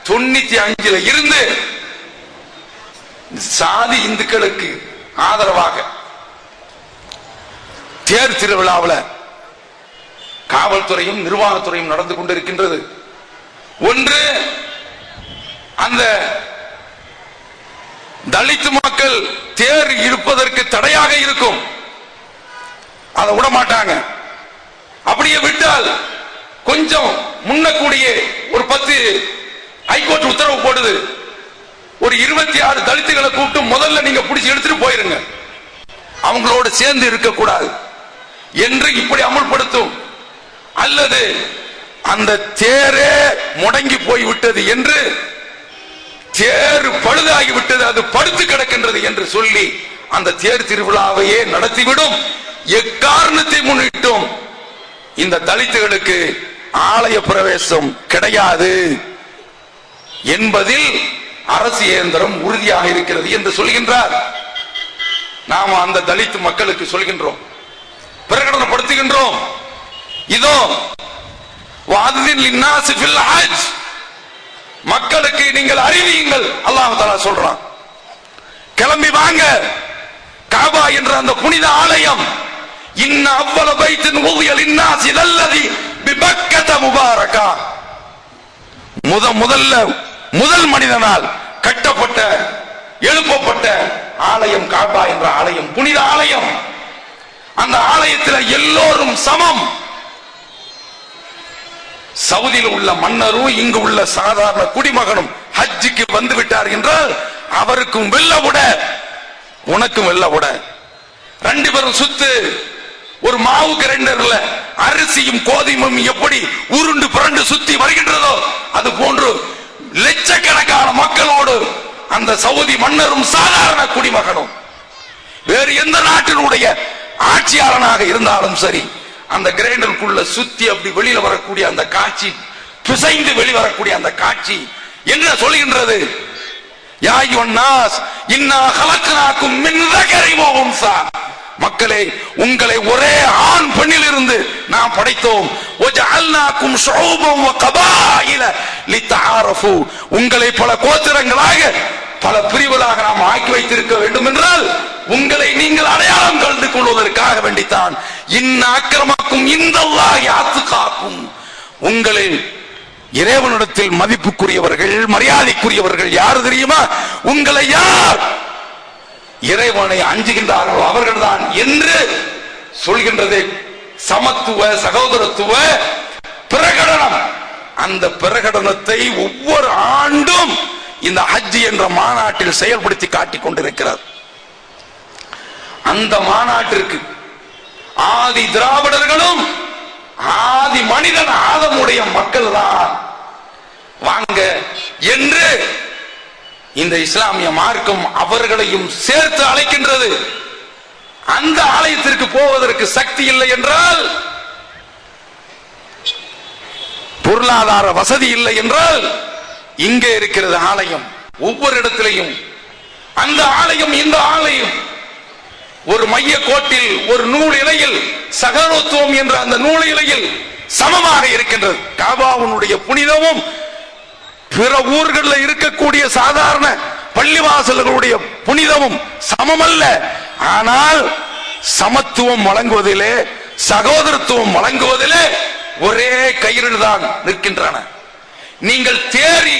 95ல இருந்து சாதி இந்துக்களுக்கு ஆதரவாக தேர் திருவிழாவில் காவல்துறையும் நிர்வாகத்துறையும் நடந்து கொண்டிருக்கின்றது. ஒன்று, அந்த தலித் மக்கள் தேர் இருப்பதற்கு தடையாக இருக்கும், அதை விட மாட்டாங்க. அப்படியே விட்டால் கொஞ்சம் முன்னக்கூடிய ஒரு 10 ஹைகோர்ட் உத்தரவு போடுது, ஒரு 26 தலித்துகளை கூப்பிட்டு முதல்ல நீங்க பிடிச்சி எடுத்துட்டு போயிருங்க, அவங்களோட சேர்ந்து இருக்கக்கூடாது என்று இப்படி அமல்படுத்தும். அல்லது அந்த தேரே முடங்கி போய்விட்டது என்று, தேர் பழுதாகிவிட்டது, அது படுத்து கிடக்கின்றது என்று சொல்லி அந்த தேர் திருவிழாவையே நடத்திவிடும். எக்காரணத்தை முன்னிட்டும் இந்த தலித்துகளுக்கு ஆலய பிரவேசம் கிடையாது என்பதில் அரசு இயந்திரம் உறுதியாக இருக்கிறது என்று சொல்கின்றார். நாம் அந்த தலித் மக்களுக்கு சொல்கின்றோம், பிரகடனப்படுத்துகின்றோம். இதோ மக்களுக்கு நீங்கள் அறிவியுங்கள், அல்லாஹ் தஆலா சொல்றான். கிளம்பி வாங்க, காபா என்ற அந்த புனித ஆலயம், இன்ன அவ்வள பைத்தின் ஊதிய லின்னாஸி லல்லதி பிபக்கத முபாரகா, முதல் மனிதனால் கட்டப்பட்ட எழுப்பப்பட்ட ஆலயம் காபா என்ற ஆலயம், புனித ஆலயம். அந்த ஆலயத்தில் எல்லோரும் சமம். சவுதியில் உள்ள மன்னரும் இங்கு உள்ள சாதாரண குடிமகனும் ஹஜ்ஜுக்கு வந்து விட்டார் என்றால் அவருக்கும் வெள்ள உட, உனக்கும் வெள்ள உட, ரெண்டு பேரும் சுத்து. ஒரு மாவு கிரைண்டர்ல அரிசியும் கோதுமையும் எப்படி உருண்டு புரண்டு சுத்தி வருகின்றதோ அது போன்று லட்சக்கணக்கான மக்களோடு அந்த சவுதி மன்னரும் சாதாரண குடிமகனும். வேறு எந்த நாட்டினுடைய ஆட்சியாளனாக இருந்தாலும் சரி, அந்த கிரைண்டருக்குள்ள சுத்தி அப்படி வெளியில வரக்கூடிய அந்த காட்சி, பிசைந்து வெளிவரக்கூடிய அந்த காட்சி என்ன சொல்கின்றது? யா அய்யுஹன் நாஸ் இன்னா கலக்னாக்கும் மின் ذكر وانثى, மக்களே உங்களை ஒரே ஆண் பெண்ணில் இருந்து நாம் படைத்தோம். வஜஅல்னாக்கும் ஷுஊபன் வகபாயில லிதஆரஃபு, உங்களை பல கோத்திரங்களாக பல பிரிவுகளாக நாம் ஆக்கி வைத்திருக்க வேண்டும் என்றால் உங்களை நீங்கள் அடையாளம் கண்டு கொள்வதற்காக வேண்டித்தான். இன்ன அக்ரமக்கும் இந்தல்லாஹி அத்காக்கும், உங்களில் இறைவனிடத்தில் மதிப்புக்குரியவர்கள் மரியாதைக்குரியவர்கள் யார் தெரியுமா? உங்களை யார் இறைவனை அஞ்சுகின்றார்களோ அவர்கள்தான் என்று சொல்கின்றது. சமத்துவ சகோதரத்துவ பிரகடனம். அந்த பிரகடனத்தை ஒவ்வொரு ஆண்டும் இந்த ஹஜ் என்ற மாநாட்டில் செயல்படுத்தி காட்டிக் கொண்டிருக்கிறார். அந்த மாநாட்டிற்கு ஆதி திராவிடர்களும் ஆதி மனிதன் ஆதமுடைய மக்கள் தான் வாங்க என்று இந்த இஸ்லாமிய மார்க்கம் அவர்களையும் சேர்த்து அழைக்கின்றது. அந்த ஆலயத்திற்கு போவதற்கு சக்தி இல்லை என்றால், பொருளாதார வசதி இல்லை என்றால், இங்கே இருக்கிறது ஆலயம் ஒவ்வொரு இடத்திலையும். அந்த ஆலயம் இந்த ஆலயம் ஒரு மைய கோட்டில் ஒரு நூல் இலையில் சகோதரத்துவம் என்ற அந்த நூல் இலையில் சமமாக இருக்கின்றது. காபாவுடைய புனிதமும் பிற ஊர்களில் இருக்கக்கூடிய சாதாரண பள்ளிவாசல்களுடைய புனிதமும் சமமல்ல. ஆனால் சமத்துவம் வழங்குவதிலே, சகோதரத்துவம் வழங்குவதிலே ஒரே கயிறு தான் நிற்கின்றன. நீங்கள் தேறி